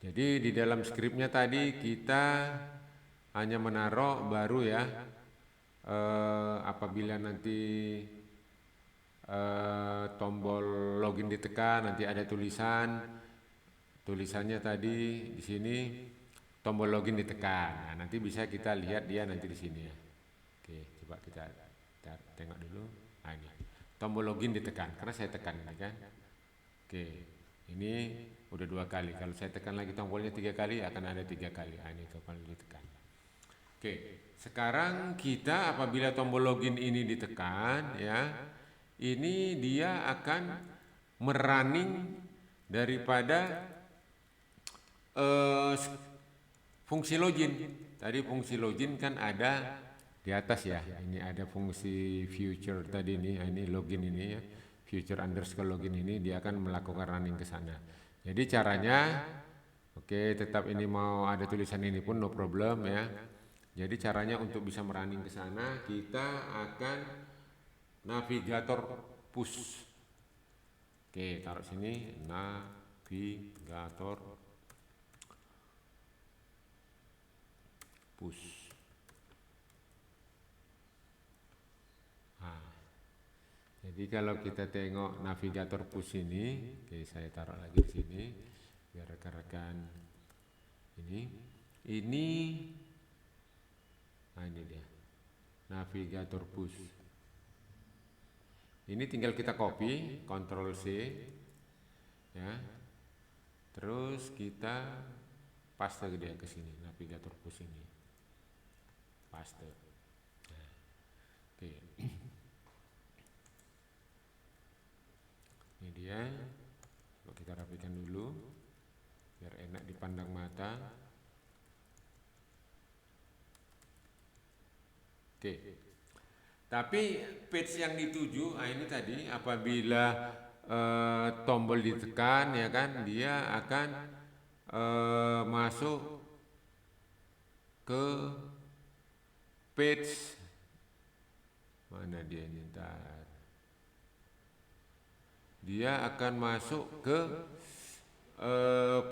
Jadi di dalam skripnya tadi kita hanya menaruh baru ya, apabila nanti tombol login ditekan, nanti ada tulisannya tadi di sini tombol login ditekan. Nah, nanti bisa kita lihat dia nanti di sini ya. Oke, coba kita tengok dulu. Nah, ini tombol login ditekan karena saya tekan ini kan. Oke, ini udah 2 kali. Kalau saya tekan lagi tombolnya 3 kali, akan ada 3 kali. Nah, ini tombol ditekan. Oke, sekarang kita apabila tombol login ini ditekan, ya, ini dia akan merunning daripada fungsi login. Tadi fungsi login kan ada di atas ya. Ini ada fungsi future tadi ini login ini ya. Future underscore login ini dia akan melakukan running ke sana. Jadi caranya, oke, tetap ini mau ada tulisan ini pun no problem ya. Jadi caranya untuk bisa merunning ke sana, kita akan navigator push. Oke, taruh sini navigator push. Jadi kalau kita tengok navigator push ini, oke, saya taruh lagi di sini biar rekan-rekan ini dia navigator push. Ini tinggal kita copy, Ctrl C, ya, terus kita paste dia ke sini, navigator push ini, paste. Nah, oke. Ini dia, coba kita rapikan dulu biar enak dipandang mata. Oke, tapi page yang dituju, ini tadi apabila tombol ditekan ya kan, dia akan masuk ke page mana dia ini, dia akan masuk ke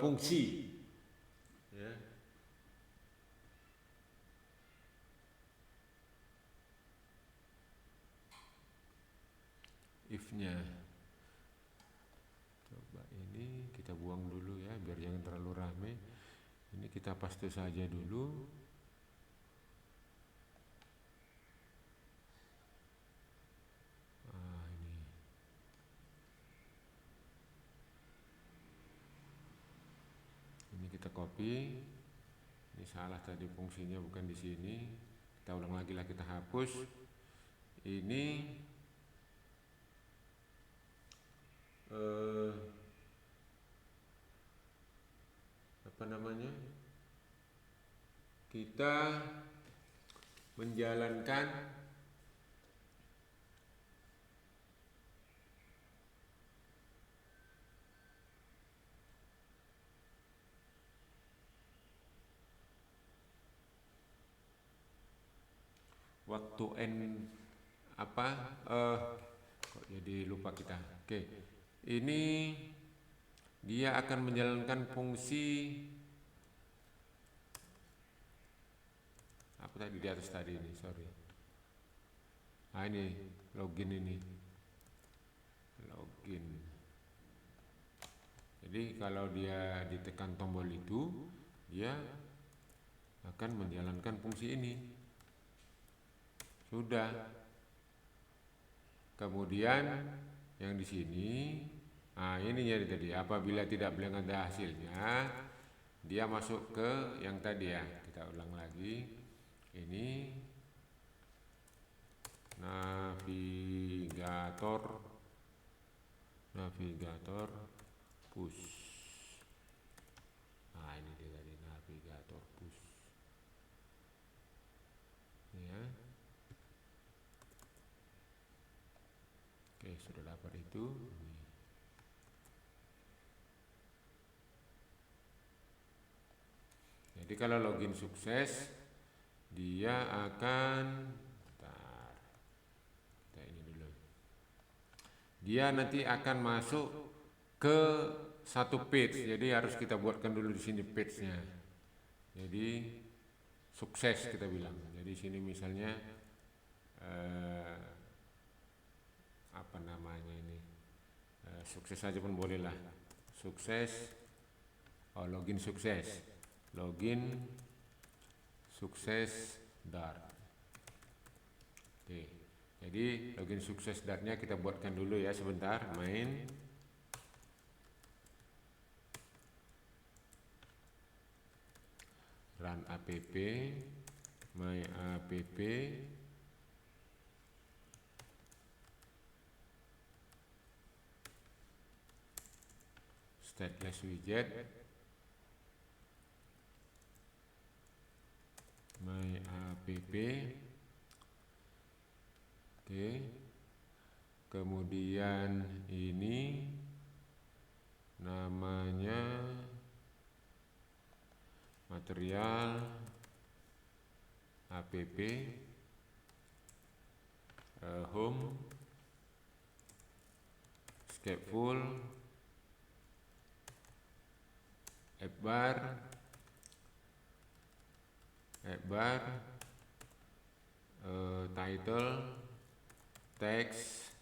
fungsi ya. If-nya. Coba ini kita buang dulu ya biar jangan terlalu rame. Ini kita paste saja dulu. Ini kita copy. Ini salah tadi fungsinya, bukan di sini. Kita ulang lagi lah, kita hapus. Ini eh, apa namanya, kita menjalankan waktu n apa kok jadi lupa kita. Oke, ini dia akan menjalankan fungsi apa tadi di atas tadi ini, sorry. Nah ini login ini, login. Jadi kalau dia ditekan tombol itu, dia akan menjalankan fungsi ini. Sudah. Kemudian yang di sini, nah ini jadi tadi, apabila tidak boleh ada hasilnya, dia masuk ke yang tadi ya. Kita ulang lagi. Ini navigator push. Nah ini dia tadi, navigator push. Ya. Oke, sudah dapat itu. Jadi kalau login sukses, dia akan kita ini dulu. Dia nanti akan masuk ke satu page. Jadi harus kita buatkan dulu di sini page-nya. Jadi sukses kita bilang. Jadi sini misalnya apa namanya ini, sukses saja pun boleh lah. Sukses, login sukses, login sukses Dart. Oke, jadi login sukses Dartnya kita buatkan dulu ya sebentar. Main run app my app stateless widget my app. Oke, kemudian ini namanya material app home scapeful app bar title text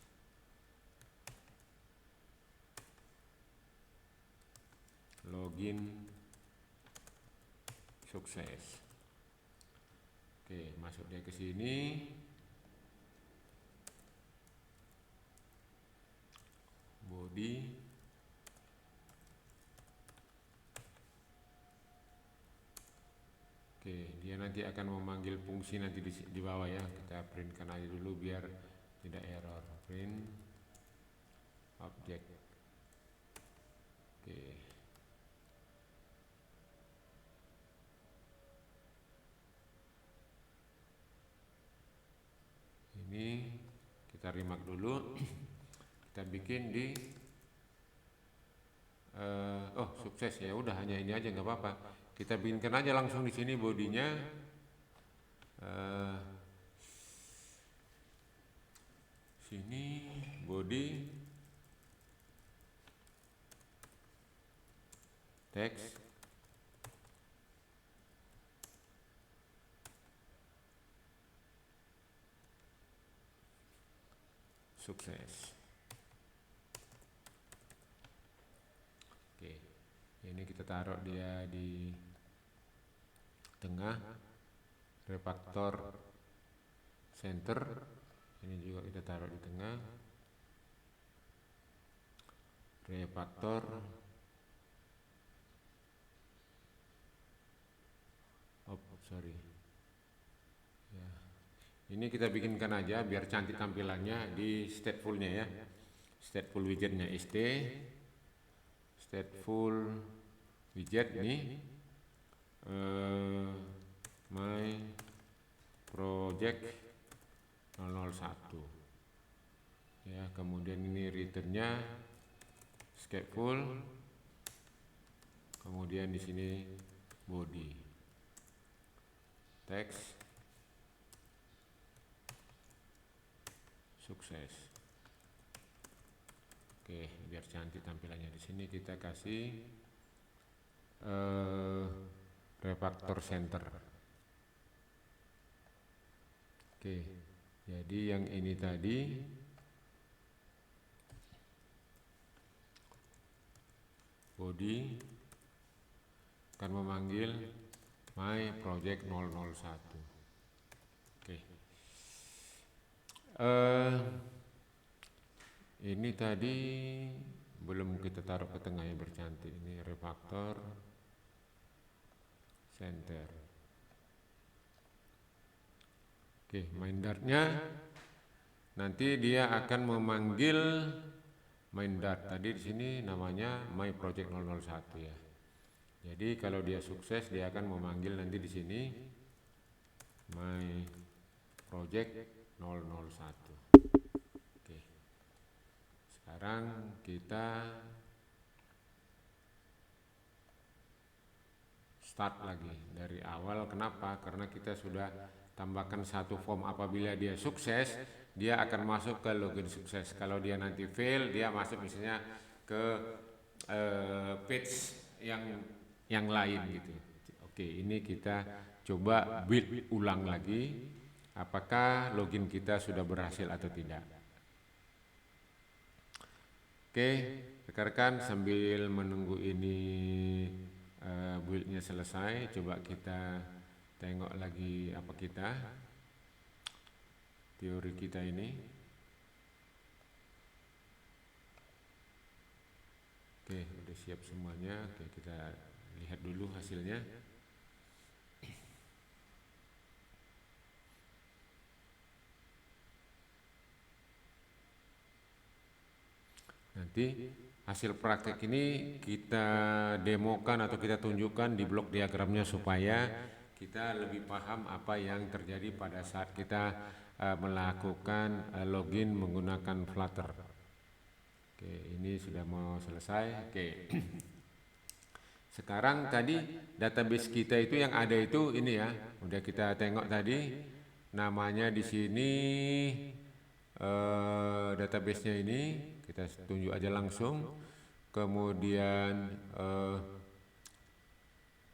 login sukses. Oke, masuk dia ke sini. Body. Oke, dia nanti akan memanggil fungsi nanti di bawah ya. Kita printkan aja dulu biar tidak error. Print object. Oke. Ini kita remark dulu. Kita bikin di sukses ya. Udah hanya ini aja nggak apa-apa. Kita bikinkan aja langsung di sini bodinya. Sini body text sukses. Oke, ini kita taruh dia di tengah, refaktor center. Ini juga kita taruh di tengah, refaktor ya. Ini kita bikinkan aja biar cantik tampilannya di statefulnya ya. stateful widgetnya st, stateful widget nih my project 001 ya. Kemudian ini returnnya stateful, kemudian di sini body text sukses. Oke, biar cantik tampilannya di sini kita kasih refactor center. Oke, jadi yang ini tadi body akan memanggil my project 001. Oke. Ini tadi belum kita taruh ke tengah ya, bercantik. Ini refactor center. Oke, main dartnya nanti dia akan memanggil main dart. Tadi di sini namanya my project 001 ya. Jadi kalau dia sukses dia akan memanggil nanti di sini my project 001. Oke. Sekarang kita start lagi dari awal. Kenapa? Karena kita sudah tambahkan satu form. Apabila dia sukses, dia akan masuk ke login sukses. Kalau dia nanti fail, dia masuk misalnya ke page yang lain gitu. Oke, ini kita coba build ulang lagi. Apakah login kita sudah berhasil atau tidak? Oke, rekan-rekan sambil menunggu ini buildnya selesai, coba kita tengok lagi apa teori kita ini. Oke, udah siap semuanya. Oke, kita lihat dulu hasilnya. Nanti hasil praktek ini kita demokan atau kita tunjukkan di blok diagramnya supaya kita lebih paham apa yang terjadi pada saat kita melakukan login menggunakan Flutter. Oke, ini sudah mau selesai. Oke. Sekarang tadi database kita itu yang ada itu ini ya, udah kita tengok tadi namanya di sini database-nya ini kita tunjuk aja langsung. Kemudian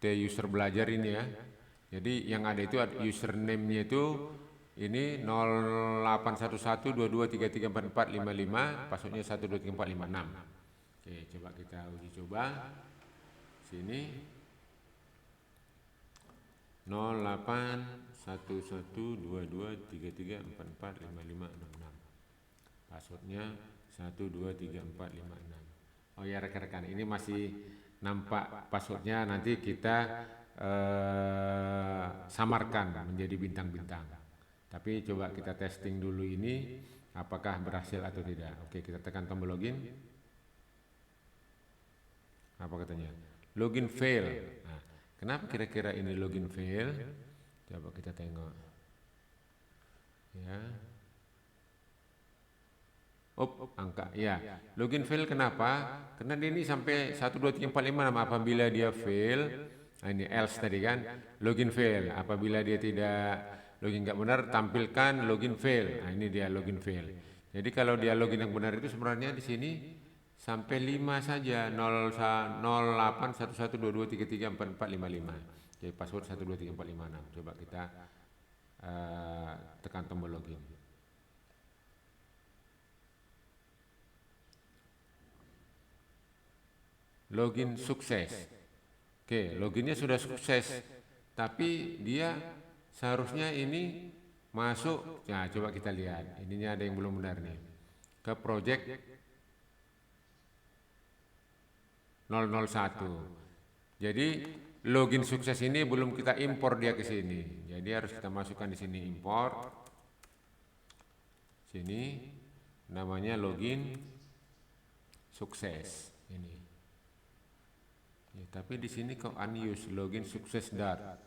user belajar ini ya. Jadi yang ada itu username-nya itu ini 081122334455, passwordnya 123456. Oke, coba kita uji coba. Sini 08112233445566. Passwordnya 123456. Oh ya rekan-rekan, ini masih nampak passwordnya, nanti kita samarkan menjadi bintang-bintang. Tapi coba kita testing dulu ini apakah berhasil atau tidak. Oke, kita tekan tombol login. Apa katanya? Login fail. Nah, kenapa kira-kira ini login fail? Coba kita tengok. Ya. Angka. Ya. Login fail kenapa? Karena dia ini sampai 12345 apabila dia fail. Nah, ini else tadi kan. Login fail. Apabila dia tidak login nggak benar, tampilkan login fail. Nah, ini dia login fail. Jadi kalau dia login yang benar itu sebenarnya di sini sampai 5 saja, 081122334455. Jadi password 123456. Coba kita tekan tombol login. Login sukses. Oke, loginnya sudah sukses. Tapi dia seharusnya ini masuk. Nah, coba kita lihat. Ininya ada yang belum benar nih. Ke project 001. Jadi login sukses ini belum kita impor dia ke sini. Jadi harus kita masukkan di sini import. Sini namanya login sukses ini. Ya, tapi di sini kok unused login sukses dar.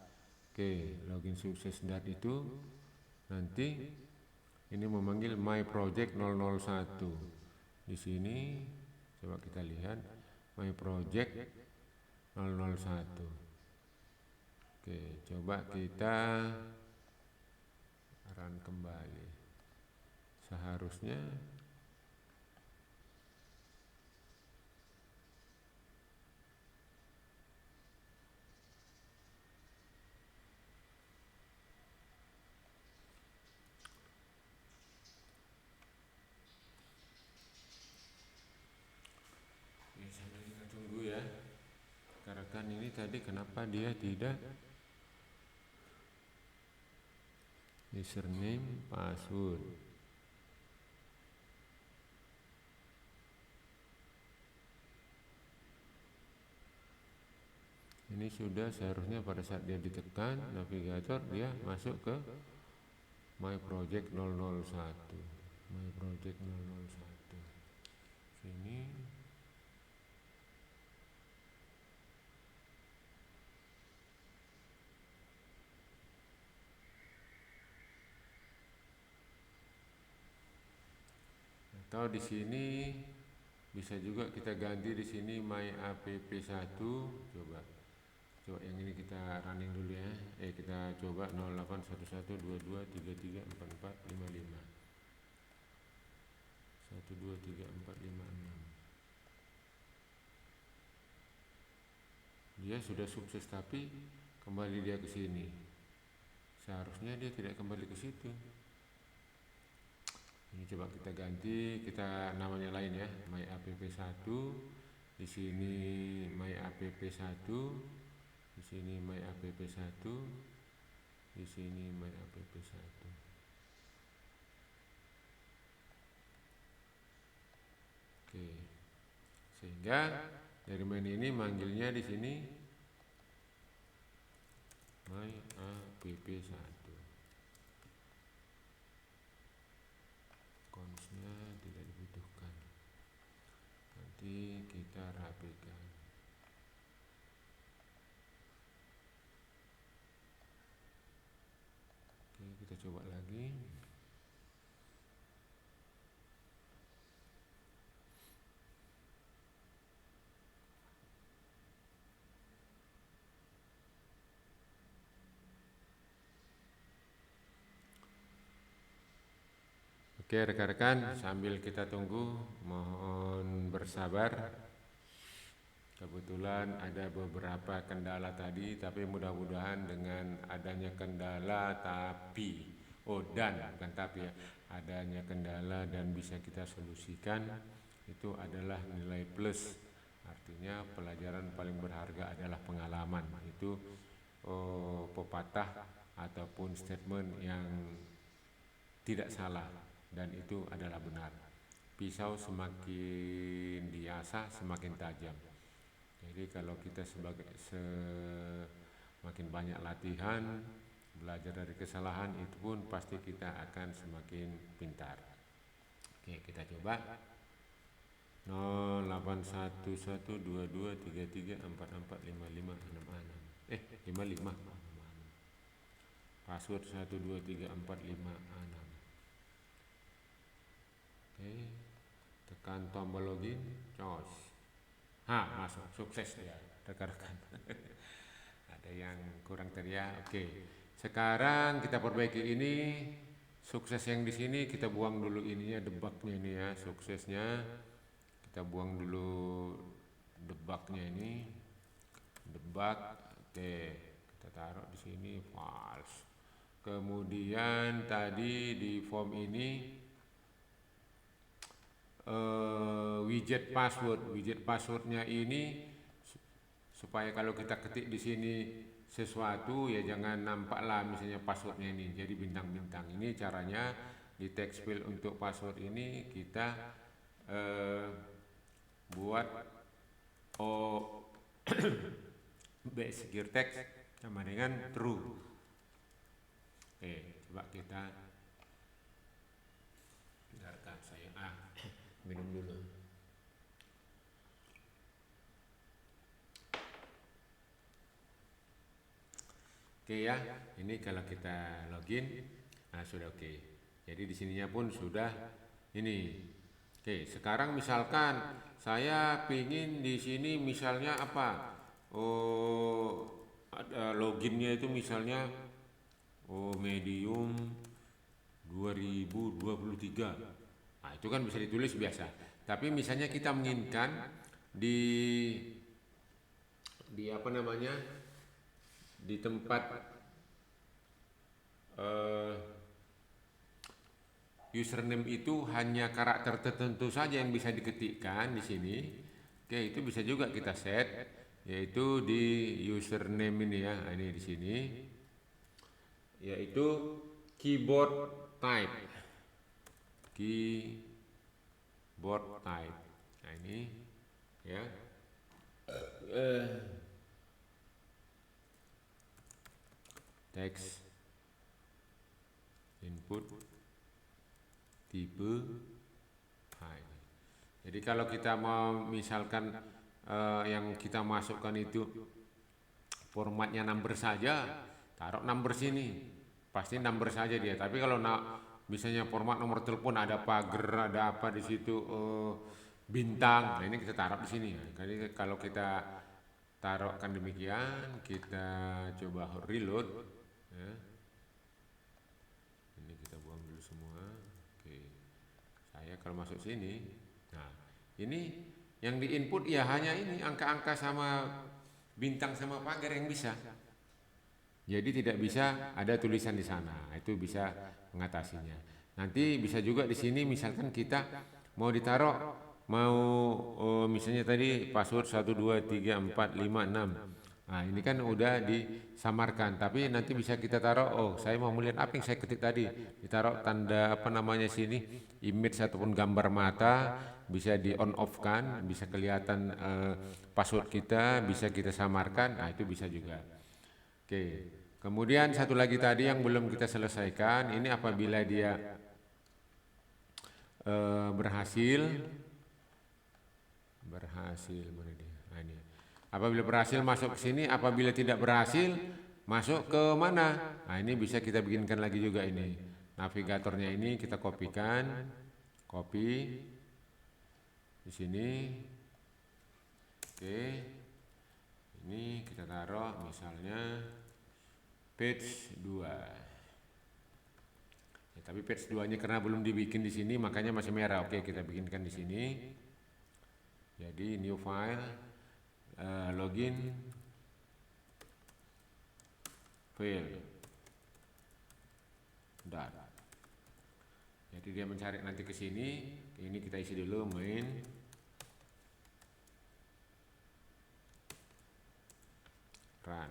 Oke, login sukses dar itu nanti ini memanggil my project 001. Di sini coba kita lihat my project 001. Oke, coba kita run kembali. Seharusnya sambil kita tunggu ya. Karena ini tadi kenapa dia tidak username password. Ini sudah seharusnya pada saat dia ditekan navigator dia masuk ke my project 001. My project 001. Sini atau di sini bisa juga kita ganti di sini my app1. Coba yang ini kita running dulu ya. Kita coba 081122334455. 123456. Dia sudah sukses tapi kembali dia ke sini. Seharusnya dia tidak kembali ke situ. Ini coba kita ganti, kita namanya lain ya, my app1. Di sini my app1. Di sini my app1. Di sini my app1. Oke. Sehingga dari menu ini manggilnya di sini my app1. Consnya tidak dibutuhkan. Nanti kita rapikan. Oke, kita coba lagi. Oke rekan-rekan, sambil kita tunggu, mohon bersabar. Kebetulan ada beberapa kendala tadi, tapi mudah-mudahan dengan adanya kendala adanya kendala dan bisa kita solusikan, itu adalah nilai plus. Artinya pelajaran paling berharga adalah pengalaman. Itu pepatah ataupun statement yang tidak salah dan itu adalah benar. Pisau semakin diasah semakin tajam. Jadi kalau kita semakin banyak latihan, belajar dari kesalahan, itu pun pasti kita akan semakin pintar. Oke, kita coba 08112233445556. 55. Password 123456. Oke, tekan tombol login, cos. Masuk, sukses ya rekan-rekan. Ada yang kurang tadi ya. Oke, sekarang kita perbaiki ini. Sukses yang di sini kita buang dulu ininya, debugnya ini ya, suksesnya. Kita buang dulu debugnya ini. Debug, oke, kita taruh di sini false. Kemudian tadi di form ini widget passwordnya ini supaya kalau kita ketik di sini sesuatu ya jangan nampaklah misalnya passwordnya ini jadi bintang-bintang. Ini caranya di text field untuk password ini kita buat secure text sama dengan true. Oke, coba kita dengarkan saya minum dulu. Oke ya, ini kalau kita login, nah sudah oke. Jadi di sininya pun sudah ini. Oke, sekarang misalkan saya pingin di sini misalnya apa? Oh, ada loginnya itu misalnya medium 2023. Nah, itu kan bisa ditulis biasa. Tapi misalnya kita menginginkan di apa namanya? Di tempat eh, username itu hanya karakter tertentu saja yang bisa diketikkan di sini. Oke, itu bisa juga kita set, yaitu di username ini ya, ini di sini, yaitu keyboard type, keyboard type. Nah ini ya, teks input tipe. Nah, ini. Jadi kalau kita mau misalkan yang kita masukkan itu formatnya number saja, taruh number sini, pasti number saja dia. Tapi kalau misalnya format nomor telepon ada pagar, ada apa di situ bintang, nah ini kita taruh di sini. Jadi kalau kita taruhkan demikian, kita coba reload. Ya. Ini kita buang dulu semua. Oke, saya kalau masuk sini, nah ini yang di input ya hanya ini angka-angka sama bintang sama pagar yang bisa. Jadi tidak bisa ada tulisan di sana. Itu bisa mengatasinya. Nanti bisa juga di sini misalkan kita mau ditaruh misalnya tadi password 1234566. Nah, ini kan udah disamarkan, tapi nanti bisa kita taruh, oh saya mau melihat apa yang saya ketik tadi, ditaruh tanda apa namanya sini, image ataupun gambar mata, bisa di on off kan, bisa kelihatan password kita, bisa kita samarkan, nah itu bisa juga. Oke, kemudian satu lagi tadi yang belum kita selesaikan, ini apabila dia berhasil mana dia? Nah, ini. Apabila berhasil masuk ke sini, apabila tidak berhasil masuk ke mana? Nah ini bisa kita bikinkan lagi juga ini. Navigatornya ini kita kopikan, copy di sini. Oke, ini kita taruh misalnya page 2. Ya, tapi page 2-nya karena belum dibikin di sini makanya masih merah. Oke, kita bikinkan di sini. Jadi new file, login, fail, dan. Jadi dia mencari nanti ke sini. Ini kita isi dulu main. Run.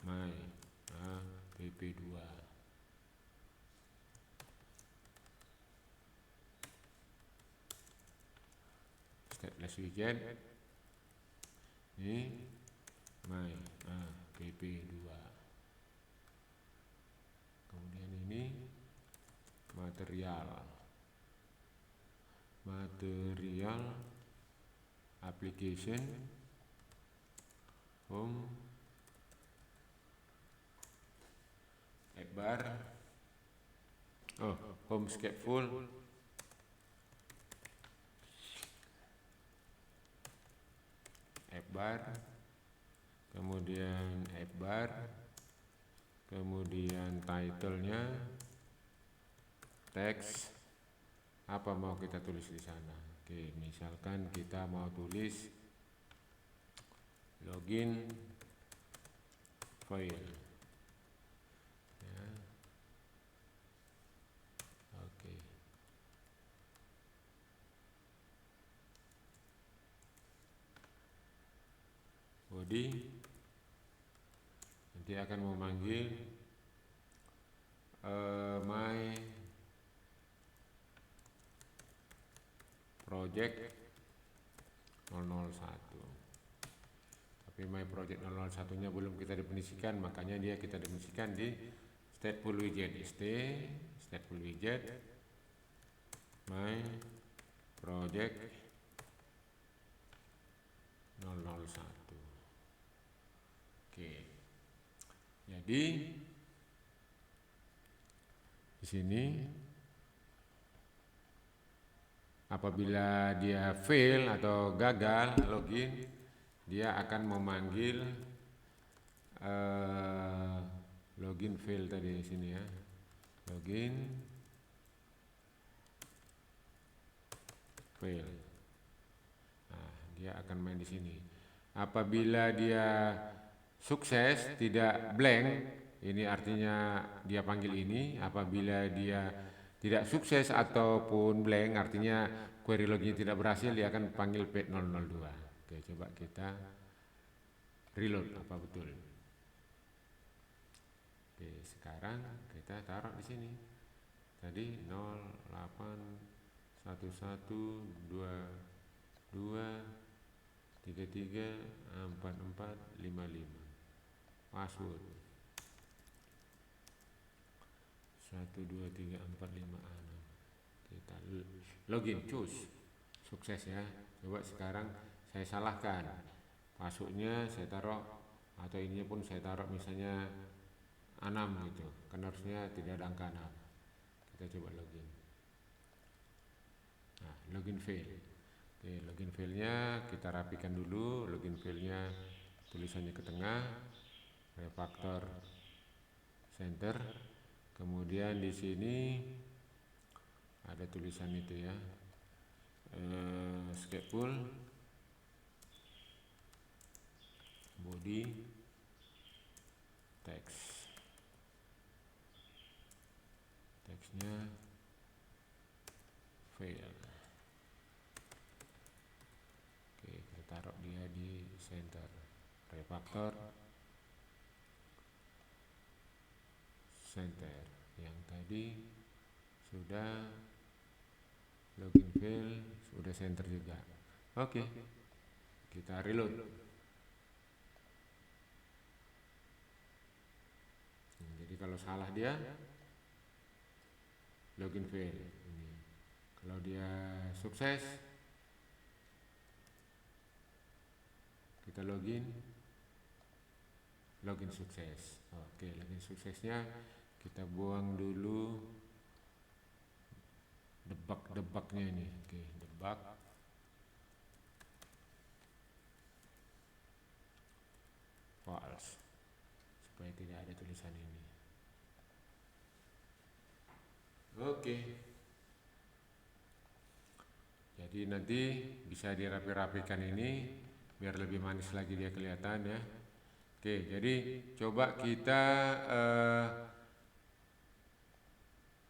My PP2. Stateless widget. Ini my PP2. Kemudian ini material application home bar home scaffold bar, kemudian bar, kemudian title-nya teks apa mau kita tulis di sana. Oke, misalkan kita mau tulis login file ya. Oke, body nanti akan memanggil my project 001. Tapi my project 001 nya belum kita definisikan, makanya dia kita definisikan di stateful widget. Stateful widget my project 001. Oke. Jadi di sini apabila dia fail atau gagal login, dia akan memanggil login fail tadi di sini ya. Login fail. Nah, dia akan main di sini. Apabila dia sukses, tidak blank, ini artinya dia panggil ini. Apabila dia tidak sukses ataupun blank, artinya query login tidak berhasil, dia akan panggil page 002. Oke, coba kita reload apa betul. Oke, sekarang kita taruh di sini. Tadi 081122334455. Password 123456. Kita login, cus. Sukses ya. Coba sekarang saya salahkan. Passwordnya saya taruh, atau ininya pun saya taruh misalnya 6 gitu. Kan harusnya tidak ada angka 6. Kita coba login. Nah, login fail. Oke, login failnya kita rapikan dulu. Login failnya tulisannya ke tengah, refactor center. Kemudian di sini ada tulisan itu ya, stateful, body, text. Teksnya fail. Oke, kita taruh dia di center. Refactor center. Yang tadi sudah login fail, sudah center juga. Oke, kita reload. Jadi kalau salah dia login fail ini. Kalau dia sukses kita login sukses. Oke, login suksesnya kita buang dulu debug-debugnya ini. Oke, debug false supaya tidak ada tulisan ini. Oke. Jadi nanti bisa dirapi-rapikan ini biar lebih manis lagi dia kelihatan ya. Oke, jadi coba kita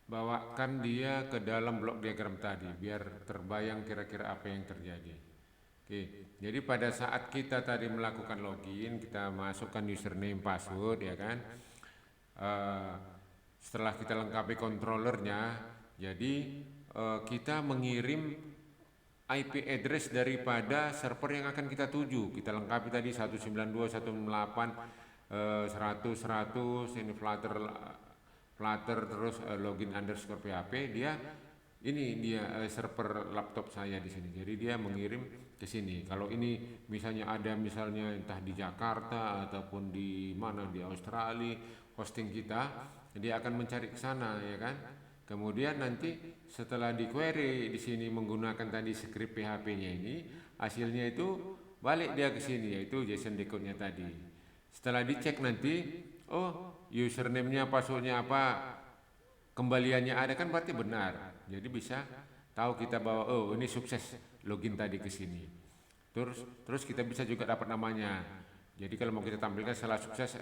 bawakan dia ke dalam blok diagram tadi biar terbayang kira-kira apa yang terjadi. Oke, jadi pada saat kita tadi melakukan login, kita masukkan username password ya kan. Setelah kita lengkapi controllernya, jadi kita mengirim IP address daripada server yang akan kita tuju. Kita lengkapi tadi 192.168.100 ini Flutter terus login underscore PHP. Dia server laptop saya di sini. Jadi dia mengirim ke sini. Kalau ini misalnya ada entah di Jakarta ataupun di mana di Australia hosting kita, dia akan mencari ke sana ya kan. Kemudian nanti setelah di query di sini menggunakan tadi script PHP-nya ini, hasilnya itu balik dia ke sini yaitu JSON decode-nya tadi. Setelah dicek nanti, oh username-nya, password-nya apa, kembaliannya ada kan berarti benar. Jadi bisa tahu kita bahwa oh ini sukses login tadi ke sini. Terus kita bisa juga dapat namanya. Jadi kalau mau kita tampilkan setelah sukses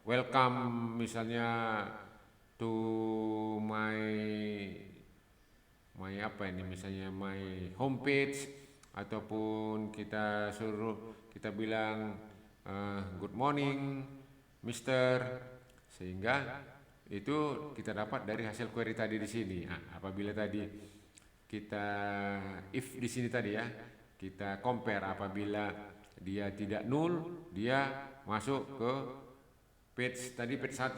welcome misalnya to my apa ini misalnya my homepage, ataupun kita bilang good morning Mister, sehingga itu kita dapat dari hasil query tadi di sini. Nah, apabila tadi kita if di sini tadi ya, kita compare, apabila dia tidak null, dia masuk ke page 1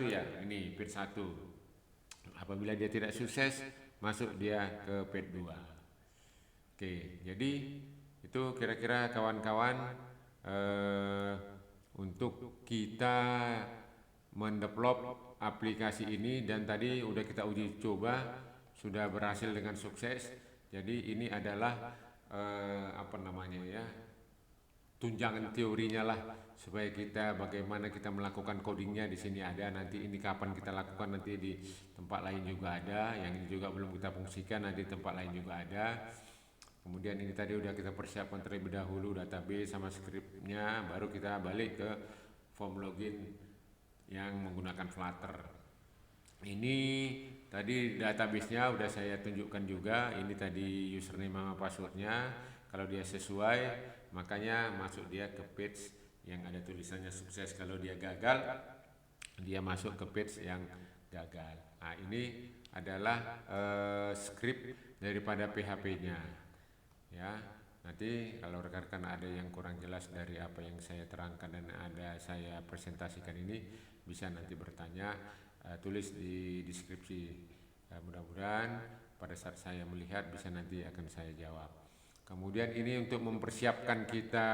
ya, ini page 1. Apabila dia tidak sukses, masuk dia ke page 2. Oke, jadi itu kira-kira kawan-kawan untuk kita mendevelop aplikasi ini, dan tadi udah kita uji coba sudah berhasil dengan sukses. Jadi ini adalah tunjangan teorinya lah, supaya kita bagaimana kita melakukan codingnya. Di sini ada, nanti ini kapan kita lakukan, nanti di tempat lain juga ada, yang ini juga belum kita fungsikan, nanti tempat lain juga ada. Kemudian ini tadi udah kita persiapkan terlebih dahulu database sama scriptnya, baru kita balik ke form login yang menggunakan Flutter. Ini tadi database-nya udah saya tunjukkan juga, ini tadi username sama passwordnya. Kalau dia sesuai, makanya masuk dia ke page yang ada tulisannya sukses. Kalau dia gagal, dia masuk ke page yang gagal. Nah, ini adalah script daripada PHP-nya. Ya, nanti kalau rekan-rekan ada yang kurang jelas dari apa yang saya terangkan dan ada saya presentasikan ini, bisa nanti bertanya, tulis di deskripsi. Mudah-mudahan pada saat saya melihat bisa nanti akan saya jawab. Kemudian ini untuk mempersiapkan kita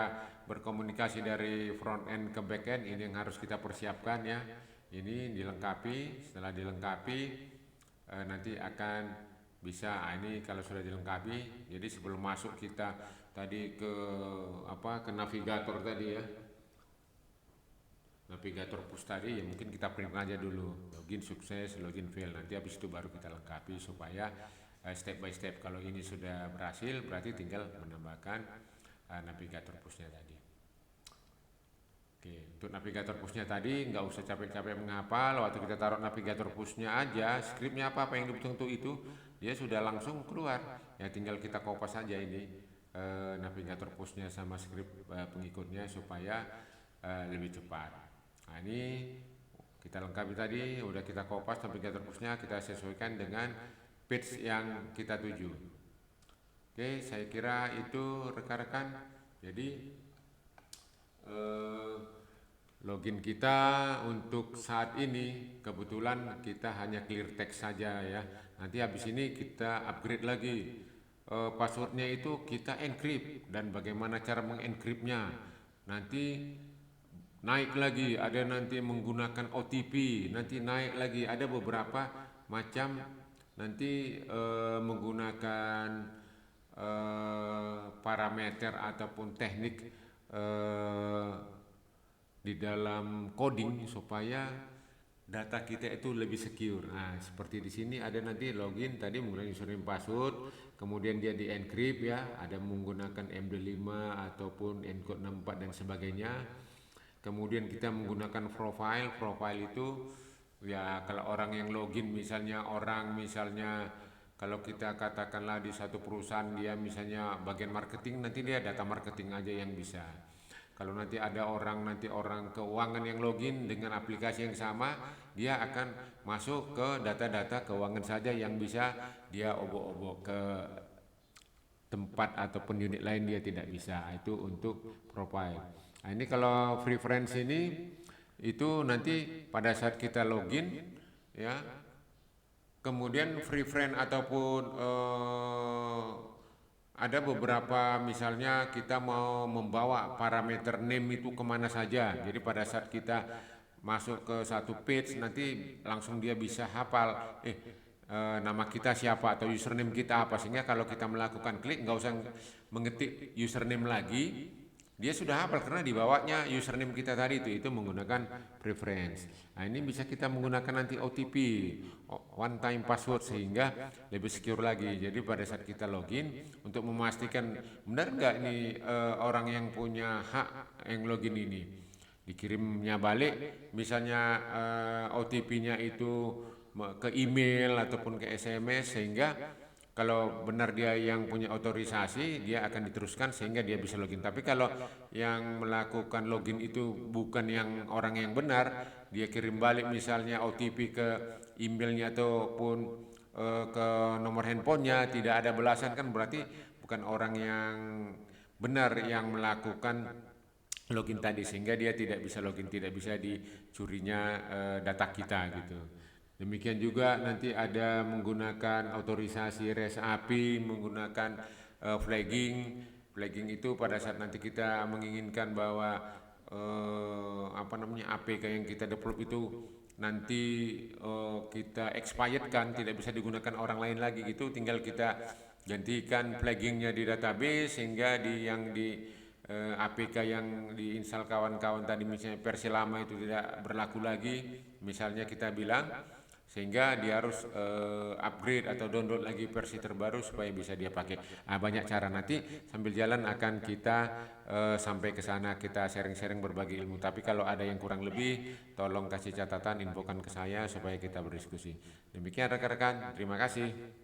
berkomunikasi dari front end ke back end, ini yang harus kita persiapkan ya. Ini dilengkapi, setelah dilengkapi nanti akan bisa. Ini kalau sudah dilengkapi, jadi sebelum masuk kita tadi ke navigator tadi ya, navigator push tadi ya, mungkin kita print aja dulu login sukses, login fail, nanti habis itu baru kita lengkapi supaya step by step. Kalau ini sudah berhasil, berarti tinggal menambahkan navigator pushnya tadi. Oke, untuk navigator pushnya tadi nggak usah capek-capek menghafal. Waktu kita taruh navigator pushnya aja, scriptnya apa yang dibutuhkan untuk itu, dia sudah langsung keluar. Ya tinggal kita kopas saja ini navigator pushnya sama script pengikutnya supaya lebih cepat. Nah, ini kita lengkapi tadi, udah kita kopas navigator pushnya, kita sesuaikan dengan page yang kita tuju. Oke, saya kira itu rekan-rekan. Jadi login kita untuk saat ini kebetulan kita hanya clear text saja ya. Nanti habis ini kita upgrade lagi. Passwordnya itu kita encrypt, dan bagaimana cara mengenkriptnya nanti naik lagi, ada nanti menggunakan OTP, nanti naik lagi, ada beberapa macam nanti menggunakan parameter ataupun teknik di dalam coding supaya data kita itu lebih secure. Nah, seperti di sini ada nanti login tadi menggunakan username password, kemudian dia di encrypt ya, ada menggunakan MD5 ataupun encode 64 dan sebagainya. Kemudian kita menggunakan profile itu ya, kalau orang yang login misalnya kalau kita katakanlah di satu perusahaan dia misalnya bagian marketing, nanti dia data marketing aja yang bisa. Kalau nanti ada orang keuangan yang login dengan aplikasi yang sama, dia akan masuk ke data-data keuangan saja yang bisa dia obok-obok, ke tempat ataupun unit lain dia tidak bisa. Itu untuk profile. Nah, ini kalau preference ini itu nanti pada saat kita login ya, kemudian preference ataupun ada beberapa, misalnya kita mau membawa parameter name itu kemana saja. Jadi pada saat kita masuk ke satu page, nanti langsung dia bisa hafal nama kita siapa atau username kita apa, sehingga kalau kita melakukan klik nggak usah mengetik username lagi, dia sudah hafal karena dibawanya username kita tadi itu menggunakan preference. Nah, ini bisa kita menggunakan nanti OTP, one time password, sehingga lebih secure lagi. Jadi pada saat kita login, untuk memastikan benar nggak ini orang yang punya hak yang login ini, dikirimnya balik misalnya OTP-nya itu ke email ataupun ke SMS, sehingga kalau benar dia yang punya otorisasi, dia akan diteruskan sehingga dia bisa login. Tapi kalau yang melakukan login itu bukan yang orang yang benar, dia kirim balik misalnya OTP ke emailnya ataupun ke nomor handphonenya, tidak ada belasan, kan berarti bukan orang yang benar yang melakukan login tadi, sehingga dia tidak bisa login, tidak bisa dicurinya data kita gitu. Demikian juga nanti ada menggunakan otorisasi REST API, flagging itu pada saat nanti kita menginginkan bahwa APK yang kita develop itu nanti kita expired kan, tidak bisa digunakan orang lain lagi gitu, tinggal kita gantikan flaggingnya di database sehingga di APK yang diinstal kawan-kawan tadi misalnya versi lama itu tidak berlaku lagi, misalnya kita bilang, sehingga dia harus upgrade atau download lagi versi terbaru supaya bisa dia pakai. Banyak cara, nanti sambil jalan akan kita sampai ke sana, kita sharing-sharing berbagi ilmu. Tapi kalau ada yang kurang lebih, tolong kasih catatan, infokan ke saya supaya kita berdiskusi. Demikian rekan-rekan, terima kasih.